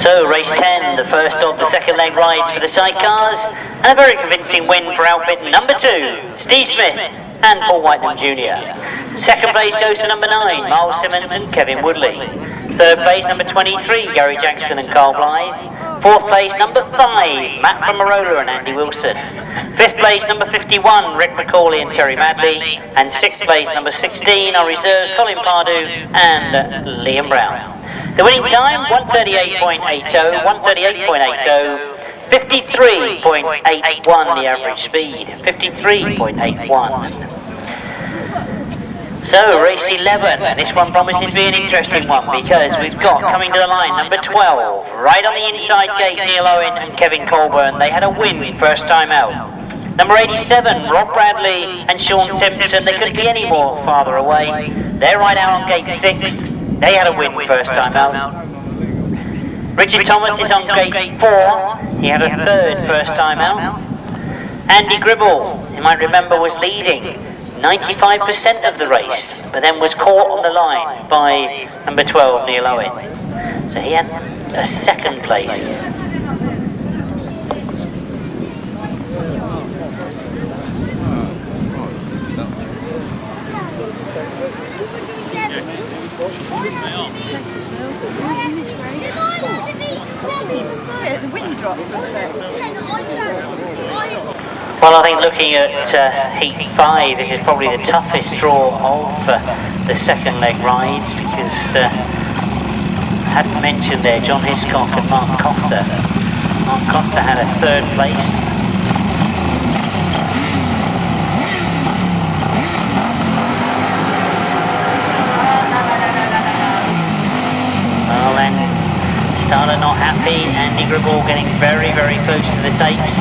So race 10, the first of the second leg rides for the Sidecars, and a very convincing win for outfit number 2, Steve Smith and Paul Whitelam Jr. Second place goes to number 9, Myles, Simmons and Kevin Woodley. Third place number 23, Gary Jackson and Carl Blyth. Fourth place number 5, Matt Fumarola and Andy Wilson. Fifth place number 51, Rick McCauley and Terry Madley. And sixth place number 16, our reserves Colin Pardue and Liam Brown. The winning time, 138.80, 138.80, 53.81 the average speed, 53.81. So, race 11, and this one promises to be an interesting one because we've got coming to the line number 12, right on the inside gate, Neil Owen and Kevin Colburn. They had a win first time out. Number 87, Rob Bradley and Shaun Simpson. They couldn't be any more farther away. They're right out on gate 6. They had a win first time out. Richard Thomas is on gate 4. He had a third first time out. Andy Gribble, you might remember, was leading 95% of the race, but then was caught on the line by number 12, Neil Owen. So he had a second place. Well, I think looking at Heat 5, this is probably the toughest draw of the second leg rides because I hadn't mentioned there John Hiscock and Mark Cossar. Mark Cossar had a third place. Well then, starter not happy, Andy Gribble getting very, very close to the tapes.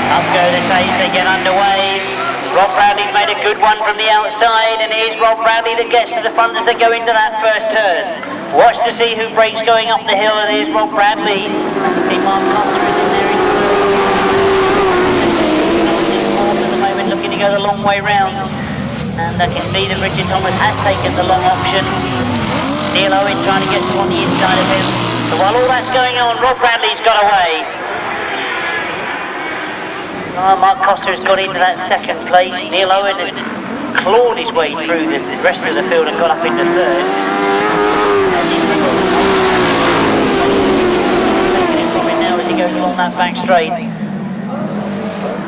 Up go the tapes, they get underway. Rob Bradley's made a good one from the outside, and it is Rob Bradley that gets to the front as they go into that first turn. Watch to see who breaks going up the hill, and it is Rob Bradley. You can see Mark Cossar is in there. At the moment, looking to go the long way round. And I can see that Richard Thomas has taken the long option. Neil Owen trying to get to on the inside of him. So while all that's going on, Rob Bradley's got away. Mark Cossar has got into that second place. Neil Owen has clawed his way through the rest of the field and got up into third. Taking now as he goes along that back straight.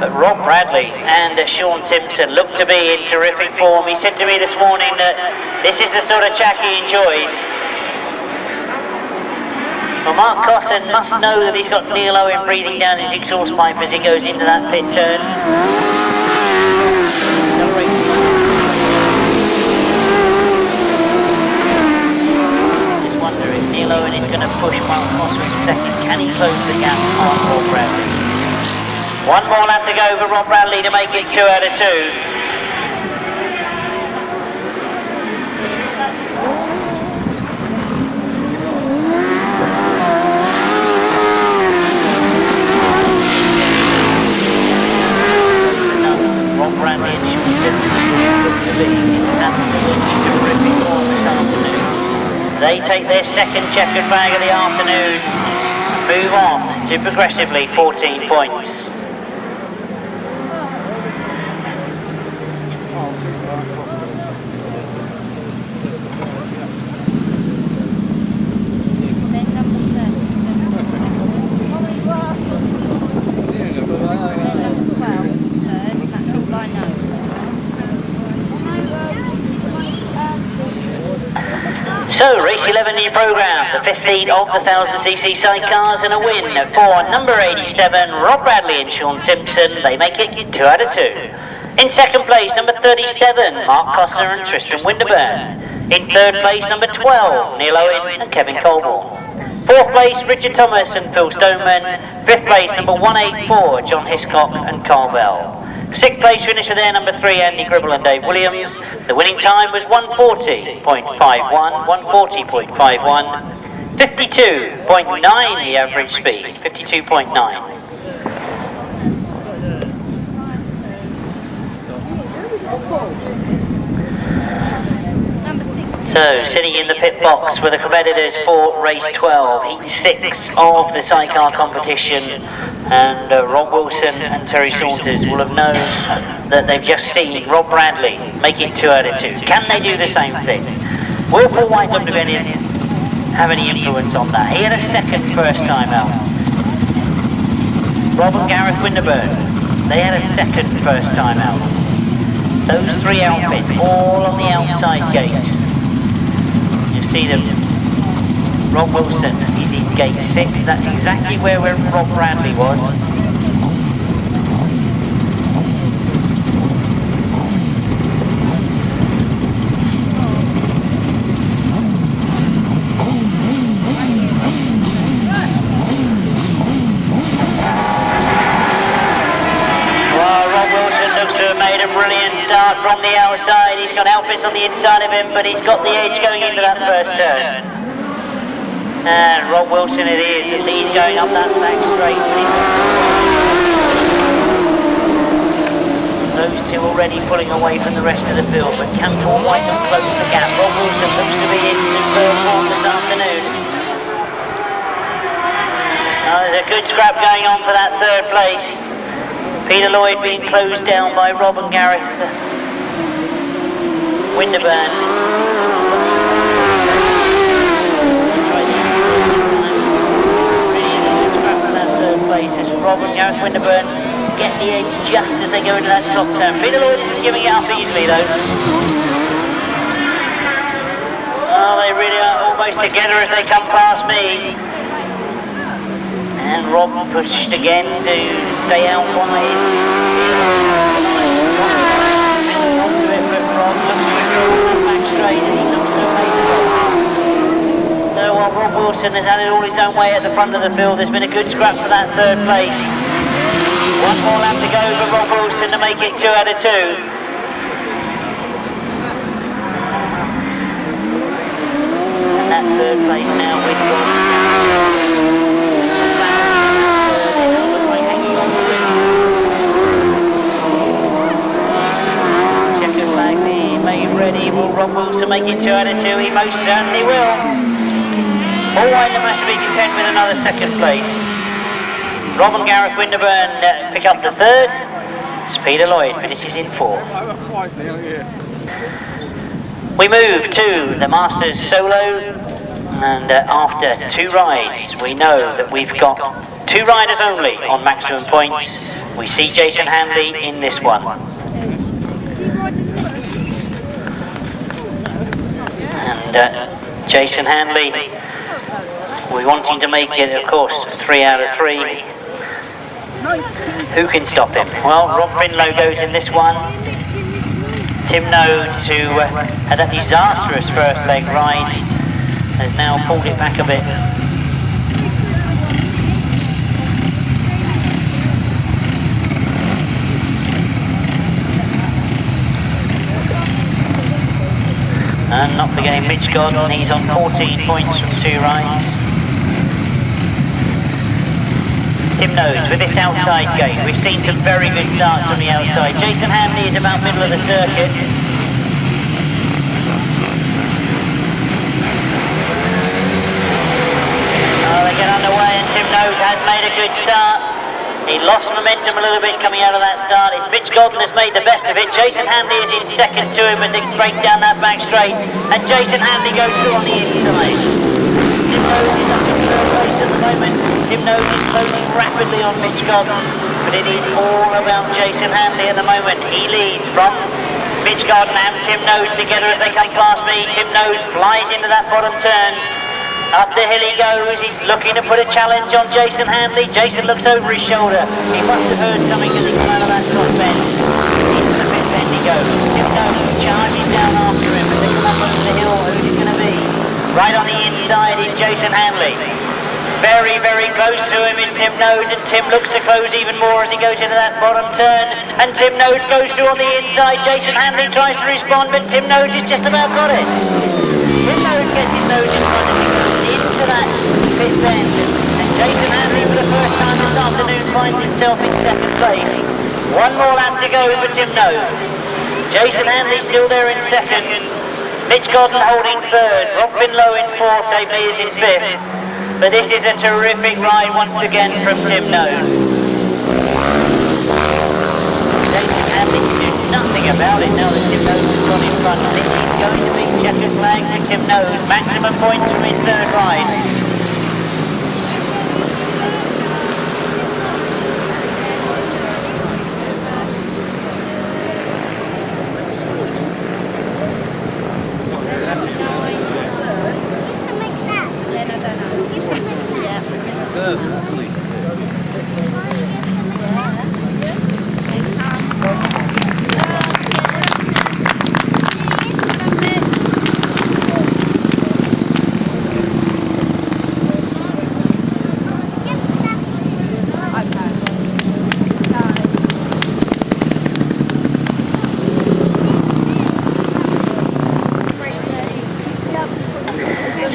But Rob Bradley and Shaun Simpson look to be in terrific form. He said to me this morning that this is the sort of track he enjoys. Well, Mark Cossar must know that he's got Neil Owen breathing down his exhaust pipe as he goes into that pit turn. Just wonder if Neil Owen is going to push Mark Cossar in second. Can he close the gap to Rob Bradley? One more lap to go for Rob Bradley to make it 2 out of 2. Rob Bradley and Simpson look to be in absolutely terrific form this afternoon. They they take their second checkered flag of the afternoon, move on to progressively 14 points. So, race 11 new programme, the fifth lead of the 1000cc sidecars, and a win for number 87, Rob Bradley and Shaun Simpson. They make it 2 out of 2. In second place, number 37, Mark Cossar and Tristan Winterburn. In third place, number 12, Neil Owen and Kevin Colborne. Fourth place, Richard Thomas and Phil Stoneman. Fifth place, number 184, John Hiscock and Carl Bell. Sixth place finisher there, number 3, Andi and Dave Williams. The winning time was 140.51, 140.51, 52.9 the average speed, 52.9. So, sitting in the pit box were the competitors for race 12, heat 6 of the sidecar competition, and Rob Wilson and Terry Saunters will have known that they've just seen Rob Bradley make it 2 out of 2. Can they do the same thing? Will Paul Whitelam have any influence on that? He had a second first time out. Rob and Gareth Winterburn, they had a second first time out. Those three outfits, all on the outside gates. See them. Rob Wilson is in gate 6. That's exactly where Rob Bradley was. Well, Rob Wilson looks to have made a brilliant start from the outside. He's got outfits on the inside of him, but he's got the edge going into that first turn. And Rob Wilson it is, the lead going up that back straight. Those two already pulling away from the rest of the field, but can Paul Whitelam close the gap? Rob Wilson looks to be in superb form this afternoon. There's a good scrap going on for that third place. Peter Lloyd being closed down by Rob and Gareth Winterburn. Place as Rob and Gareth Winterburn get the edge just as they go into that top turn. Peter Lloyd isn't giving it up easily though. Oh, they really are almost together as they come past me. And Rob pushed again to stay out wide. Rob looks to back straight and he looks to make the goal. So while Rob Wilson has had it all his own way at the front of the field, there's been a good scrap for that third place. One more lap to go for Rob Wilson to make it 2 out of 2. And that third place now with Rob. Checker flag made ready. Will Rob Wilson make it 2 out of 2? He most certainly will. Paul Whitelam has to be content with another second place. Rob and Gareth Winterburn pick up the third. Peter Lloyd finishes in 4th. We move to the Masters Solo, and after 2 rides we know that we've got 2 riders only on maximum points. We see Jason Handley in this one. And Jason Handley, we wanting to make it, of course, 3 out of 3. Who can stop him? Well, Rob Finlow goes in this one. Tim Nobes, who had that disastrous first leg ride, has now pulled it back a bit. And not forgetting Mitch Gordon, he's on 14 points from 2 rides. Tim Nobes with this outside gate. We've seen some very good starts on the outside. Jason Handley is about middle of the circuit. Nobes has made a good start. He lost momentum a little bit coming out of that start. It's Mitch Godden has made the best of it. Jason Handley is in second to him as he breaks down that back straight. And Jason Handley goes through on the inside. Tim Nobes is up in third place at the moment. Tim Nobes is closing rapidly on Mitch Godden. But it is all about Jason Handley at the moment. He leads from Mitch Godden and Tim Nobes together as they come past me. Tim Nobes flies into that bottom turn. Up the hill he goes, he's looking to put a challenge on Jason Handley. Jason looks over his shoulder. He must have heard something as he come out of that top bend. Into the fifth bend he goes. Tim Nobes charging down after him as they come up over the hill. Who's it going to be? Right on the inside is Jason Handley. Very, very close to him is Tim Nobes, and Tim looks to close even more as he goes into that bottom turn. And Tim Nobes goes through on the inside. Jason Handley tries to respond, but Tim Nobes has just about got it. Tim Nobes gets his nose in front of him, goes into that fifth bend, and Jason Handley for the first time this afternoon finds himself in second place. One more lap to go for Tim Nobes. Jason Handley still there in second. Mitch Godden holding third. Rob Finlow in fourth. Dave Lee is in fifth. But this is a terrific ride once again from Tim Nobes. Jason Handley can do nothing about it now that Tim Nobes has gone in front. This is going to be checkered flag for Tim Nobes. Maximum points from his third ride.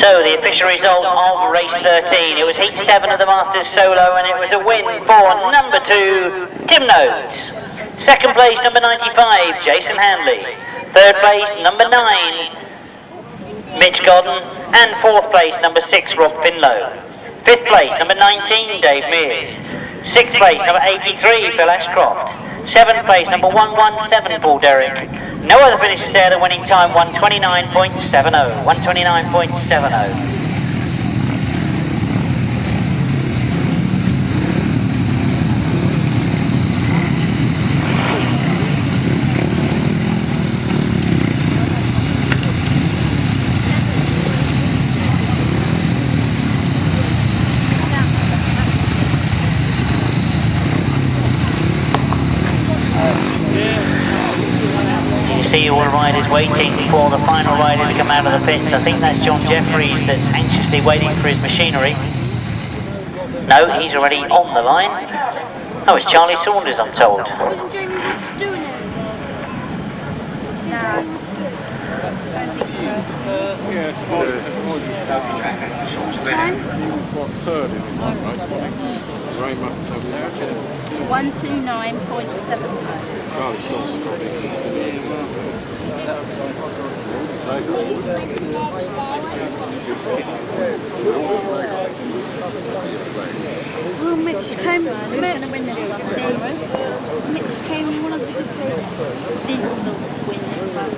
So the official result of race 13, it was heat 7 of the Masters Solo, and it was a win for number 2, Tim Nobes. Second place, number 95, Jason Handley. Third place, number 9, Mitch Godden. And fourth place, number 6, Rob Finlow. Fifth place, number 19, Dave Mears. Sixth place, number 83, Phil Ashcroft. Seventh place, number 117, Paul Derrick. No other finishes there. The winning time 129.70. 129.70. See all the riders waiting for the final rider to come out of the pits. I think that's John Jeffries that's anxiously waiting for his machinery. No, he's already on the line. Oh, it's Charlie Saunters, I'm told. Third in it, right? Very much. 129.7. Charlie Saunters probably still in. Well, Mitch came. Mitch came one of the good places. Didn't win this one.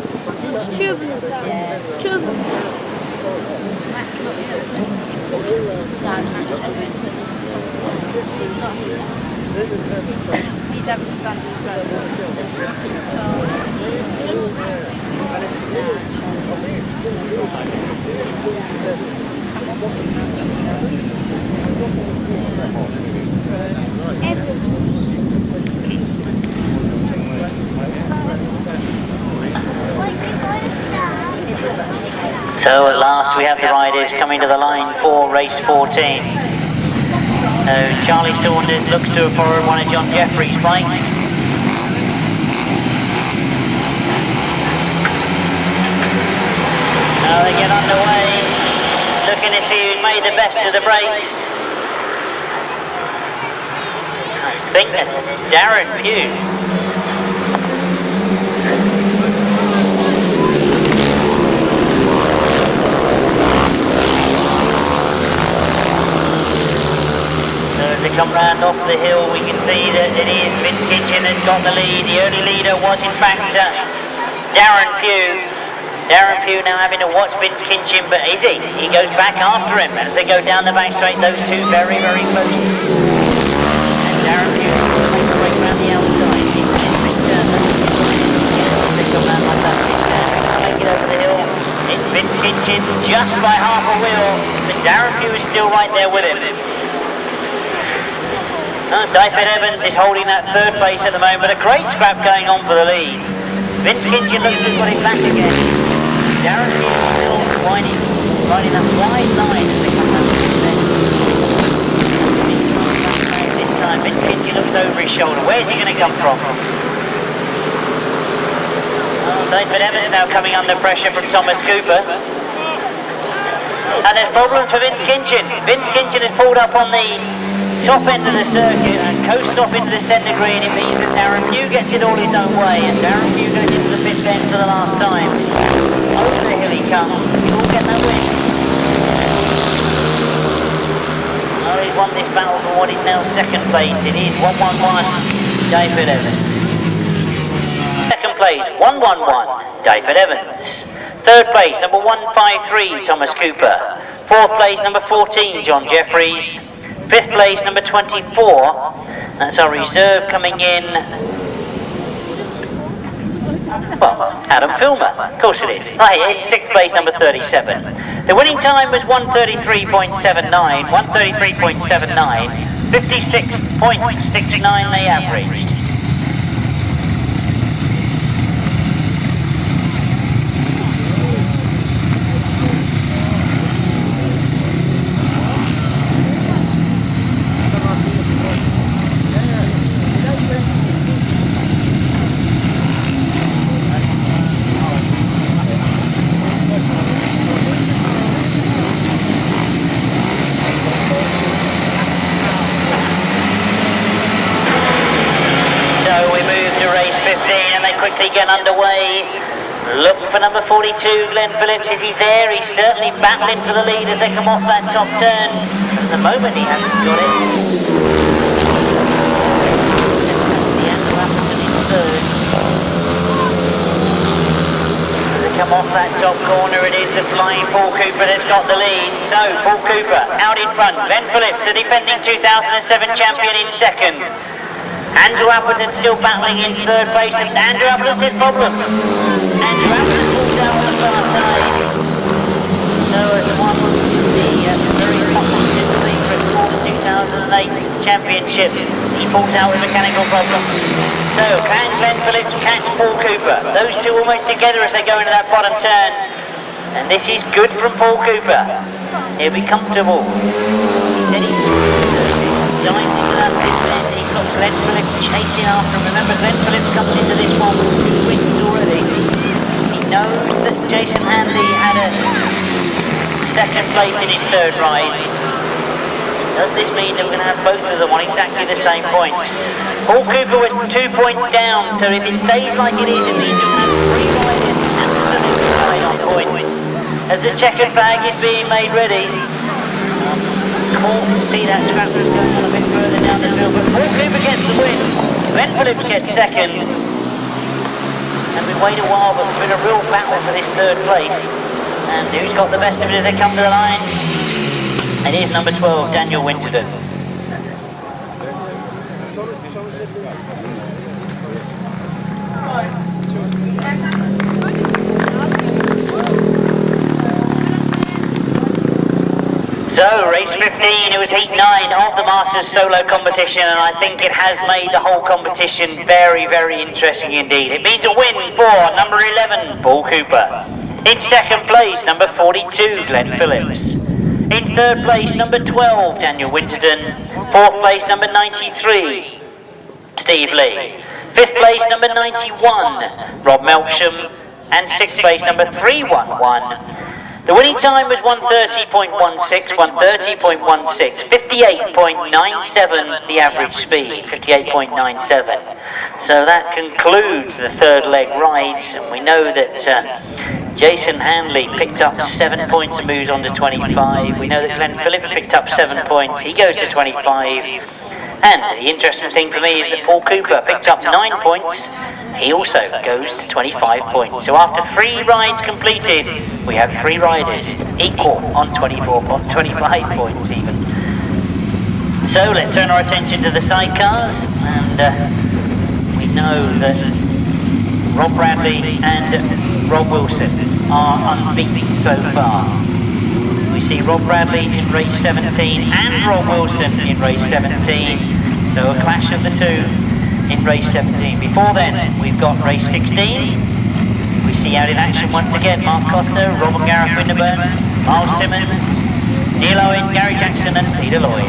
There's two of them. Yeah. Two of them. He's not here. He's having Sunday So at last we have the riders coming to the line for race 14. Charlie Saunters looks to have borrowed one of John Jeffries' bikes. Now they get underway, looking to see who's made the best of the breaks. I think that's Darren Pugh. come round off the hill, we can see that it is Vince Kitchen has got the lead. The early leader was in fact Darren Pugh. Darren Pugh now having to watch Vince Kitchen, but is he? He goes back after him as they go down the back straight. Those two very, very close. And Darren Pugh makes the way around the outside. They come round like that. Make it over the hill. It's Vince Kitchen just by half a wheel, but Darren Pugh is still right there with him. Dyfed Evans is holding that third place at the moment. A great scrap going on for the lead. Vince Kitchen looks to have got it back again. Darren Pugh still riding that wide line as they come down to the end. This time Vince Kitchen looks over his shoulder. Where's he going to come from? Dyfed Evans now coming under pressure from Thomas Cooper. And there's problems for Vince Kitchen. Vince Kitchen has pulled up on the top end of the circuit and coasts off into the centre green. It means that Darren Pugh gets it all his own way, and Darren Pugh goes into the pit then for the last time. Over the hill he comes. He will get that win. Oh, he's won this battle for what is now second place. It is 1-1-1, Dyfed Evans. Second place, 1-1-1, Dyfed Evans. Third place, number 153, Thomas Cooper. Fourth place, number 14, John Jeffries. Fifth place, number 24. That's our reserve coming in. Well, Adam Filmer, of course it is. Right, sixth place, number 37. The winning time was 1:33.79, 1:33.79, 56.69 they averaged. Quickly get underway. Look for number 42, Glenn Phillips. Is he there? He's certainly battling for the lead as they come off that top turn. At the moment he hasn't got it. The Andrew Appleton in third. As they come off that top corner, it is the flying Paul Cooper that's got the lead. So Paul Cooper out in front. Glenn Phillips, the defending 2007 champion, in second. Andrew Appleton still battling in third place, and Andrew Appleton's in problems. Andrew Appleton pulls down on the far side. So as one of the very top contenders for the 2008 championships, he pulls out with mechanical problems. So can Glenn Phillips catch Paul Cooper? Those two almost together as they go into that bottom turn. And this is good from Paul Cooper. He'll be comfortable. Then he's diving into that pit then. He's got Glenn Phillips chasing after him. Remember, Glenn Phillips comes into this one with 2 wins already. He knows that Jason Handley had a second place in his third ride. Does this mean that we're going to have both of them on exactly the same points? Paul Cooper with 2 points down, so if it stays like it is, it means we'll have 3 riders absolutely tied on points. As the checkered flag is being made ready, Paul can see that scrap was going on a bit further down the field, but Paul Cooper gets the win. Glenn Phillips gets second. And we wait a while, but it's been a real battle for this third place. And who's got the best of it as they come to the line? It is number 12, Daniel Winterburn. So, race 15, it was heat 9 of the Masters solo competition, and I think it has made the whole competition very, very interesting indeed. It means a win for number 11, Paul Cooper. In second place, number 42, Glenn Phillips. In third place, number 12, Daniel Winterburn. Fourth place, number 93, Steve Lee. Fifth place, number 91, Rob Melksham. And sixth place, number 311. The winning time was 1:30.16, 1:30.16, 58.97 the average speed, 58.97. So that concludes the third leg rides, and we know that Jason Handley picked up 7 points and moves on to 25. We know that Glenn Phillips picked up 7 points, he goes to 25. And the interesting thing for me is that Paul Cooper picked up 9 points. He also goes to 25 points. So after 3 rides completed, we have 3 riders equal on 25 points even. So let's turn our attention to the sidecars, and we know that Rob Bradley and Rob Wilson are unbeaten so far. We see Rob Bradley in race 17 and Rob Wilson in race 17, so a clash of the two in race 17. Before then, we've got race 16. We see out in action once again Mark Cossar, Rob and Gareth Winterburn, Myles Simmons, Neil Owen, Gary Jackson and Peter Lloyd.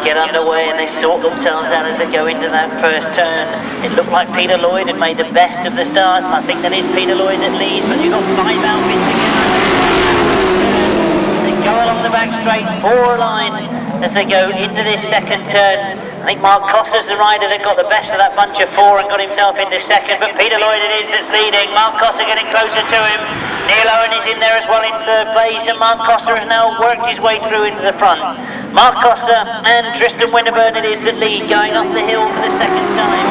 Get underway and they sort themselves out as they go into that first turn. It looked like Peter Lloyd had made the best of the starts, and I think that is Peter Lloyd that leads, but you've got 5 outfits together. They go along the back straight, 4 line as they go into this second turn. I think Mark Cossar's the rider that got the best of that bunch of 4 and got himself into second, but Peter Lloyd it is that's leading. Mark Cossar getting closer to him. Neil Owen is in there as well in third place, and Mark Cossar has now worked his way through into the front. Mark Cossar and Tristan Winterburn it is that lead, going up the hill for the second time.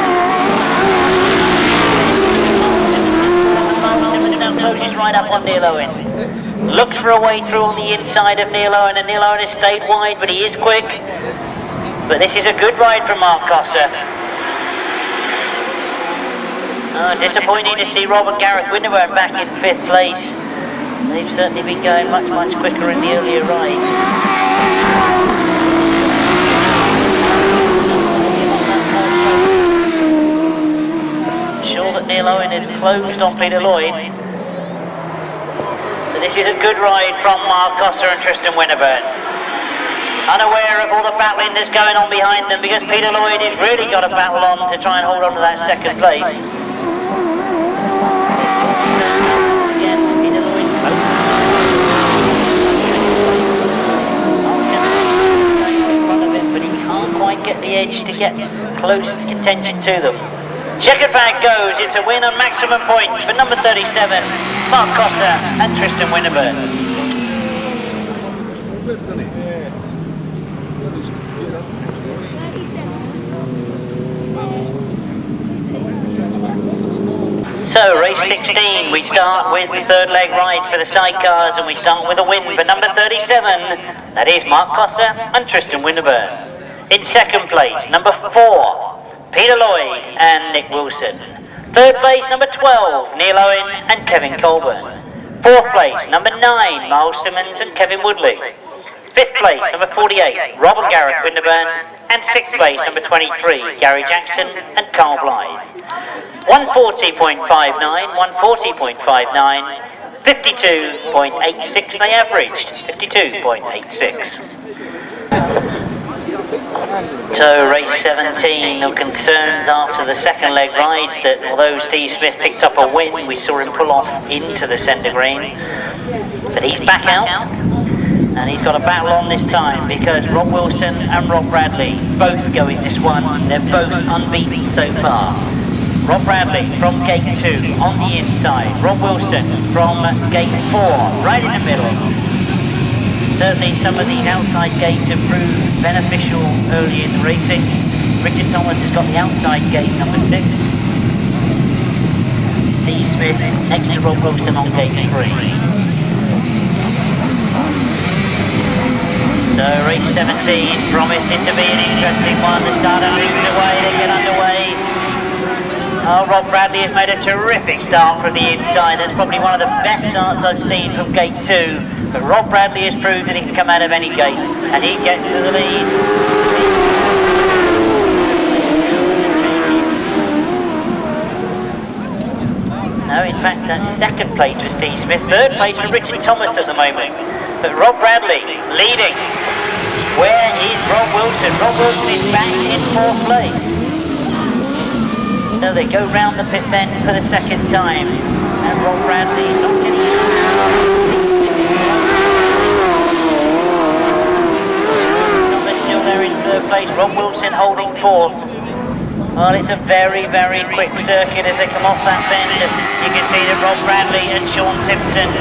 Simmons now closes right up on Neil Owen. Looks for a way through on the inside of Neil Owen, and Neil Owen has stayed wide, but he is quick. But this is a good ride from Mark Cossar. Disappointing to see Rob and Gareth Winterburn back in 5th place. They've certainly been going much, much quicker in the earlier rides. Sure that Neil Owen is closed on Peter Lloyd. But this is a good ride from Mark Cossar and Tristan Winterburn. Unaware of all the battling that's going on behind them, because Peter Lloyd has really got a battle on to try and hold on to that second place. Again, Peter Lloyd. But he can't quite get the edge to get close to contention to them. Checkered flag goes, it's a win on maximum points for number 37, Mark Cossar and Tristan Winterburn. So race 16, we start with the third leg ride for the sidecars, and we start with a win for number 37, that is Mark Cossar and Tristan Winterburn. In second place, number 4, Peter Lloyd and Nick Wilson. Third place, number 12, Neil Owen and Kevin Colburn. Fourth place, number 9, Myles Simmons and Kevin Woodley. Fifth place, number 48, Rob and Gareth Winterburn. And sixth place, number 23, Gary Jackson and Carl Blyth. 140.59, 140.59, 52.86 they averaged, 52.86. So race 17, no concerns after the second leg rides that although Steve Smith picked up a win, we saw him pull off into the centre green. But he's back out, and he's got a battle on this time because Rob Wilson and Rob Bradley both go in this one. They're both unbeaten so far. Rob Bradley from gate 2 on the inside. Rob Wilson from gate 4, right in the middle. Certainly some of these outside gates have proved beneficial early in the racing. Richard Thomas has got the outside gate number 6. Steve Smith next to Rob Wilson on gate 3. So race 17 promising to be an interesting one. The starter moves away, they get underway. Oh, Rob Bradley has made a terrific start from the inside. That's probably one of the best starts I've seen from gate 2. But Rob Bradley has proved that he can come out of any gate, and he gets to the lead. No, in fact, that's second place for Steve Smith, third place for Richard Thomas at the moment. But Rob Bradley leading. Where is Rob Wilson? Rob Wilson is back in 4th place. So they go round the pit then for the second time, and Rob Bradley is not getting third place, Rob Wilson holding fourth. Well, it's a very, very quick circuit as they come off that bend. You can see that Rob Bradley and Shaun Simpson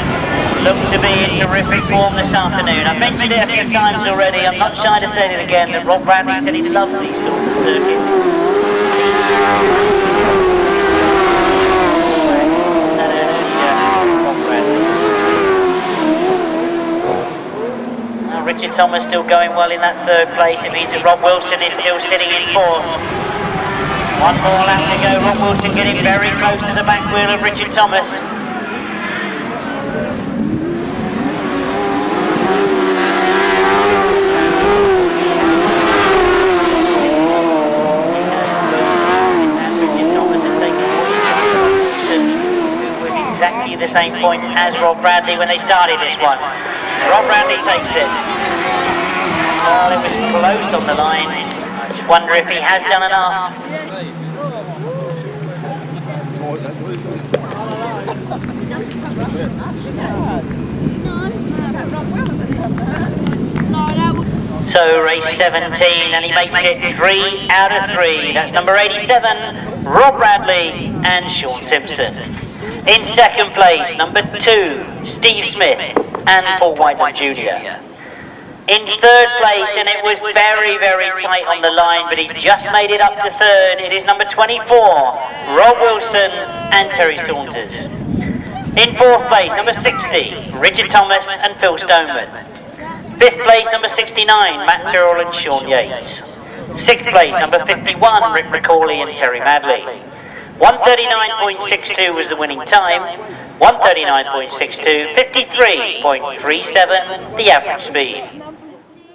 look to be in terrific form this afternoon. I've mentioned it a few times already. I'm not shy to say it again, that Rob Bradley said he loves these sorts of circuits. Richard Thomas still going well in that third place. It means that Rob Wilson is still sitting in fourth. One more lap to go. Rob Wilson getting very close to the back wheel of Richard Thomas. With exactly the same points as Rob Bradley when they started this one. Rob Bradley takes it. Well, it was close on the line. I just wonder if he has done enough. So race 17, and he makes it 3 out of 3. That's number 87, Rob Bradley and Shaun Simpson. In second place, number 2, Steve Smith and Paul Whitelam Jr. In third place, and it was very, very tight on the line, but he's just made it up to third. It is number 24, Rob Wilson and Terry Saunters. In fourth place, number 60, Richard Thomas and Phil Stoneman. Fifth place, number 69, Matt Tyrrell and Sean Yates. Sixth place, number 51, Rick McCauley and Terry Madley. 139.62 was the winning time. 139.62, 53.37 the average speed.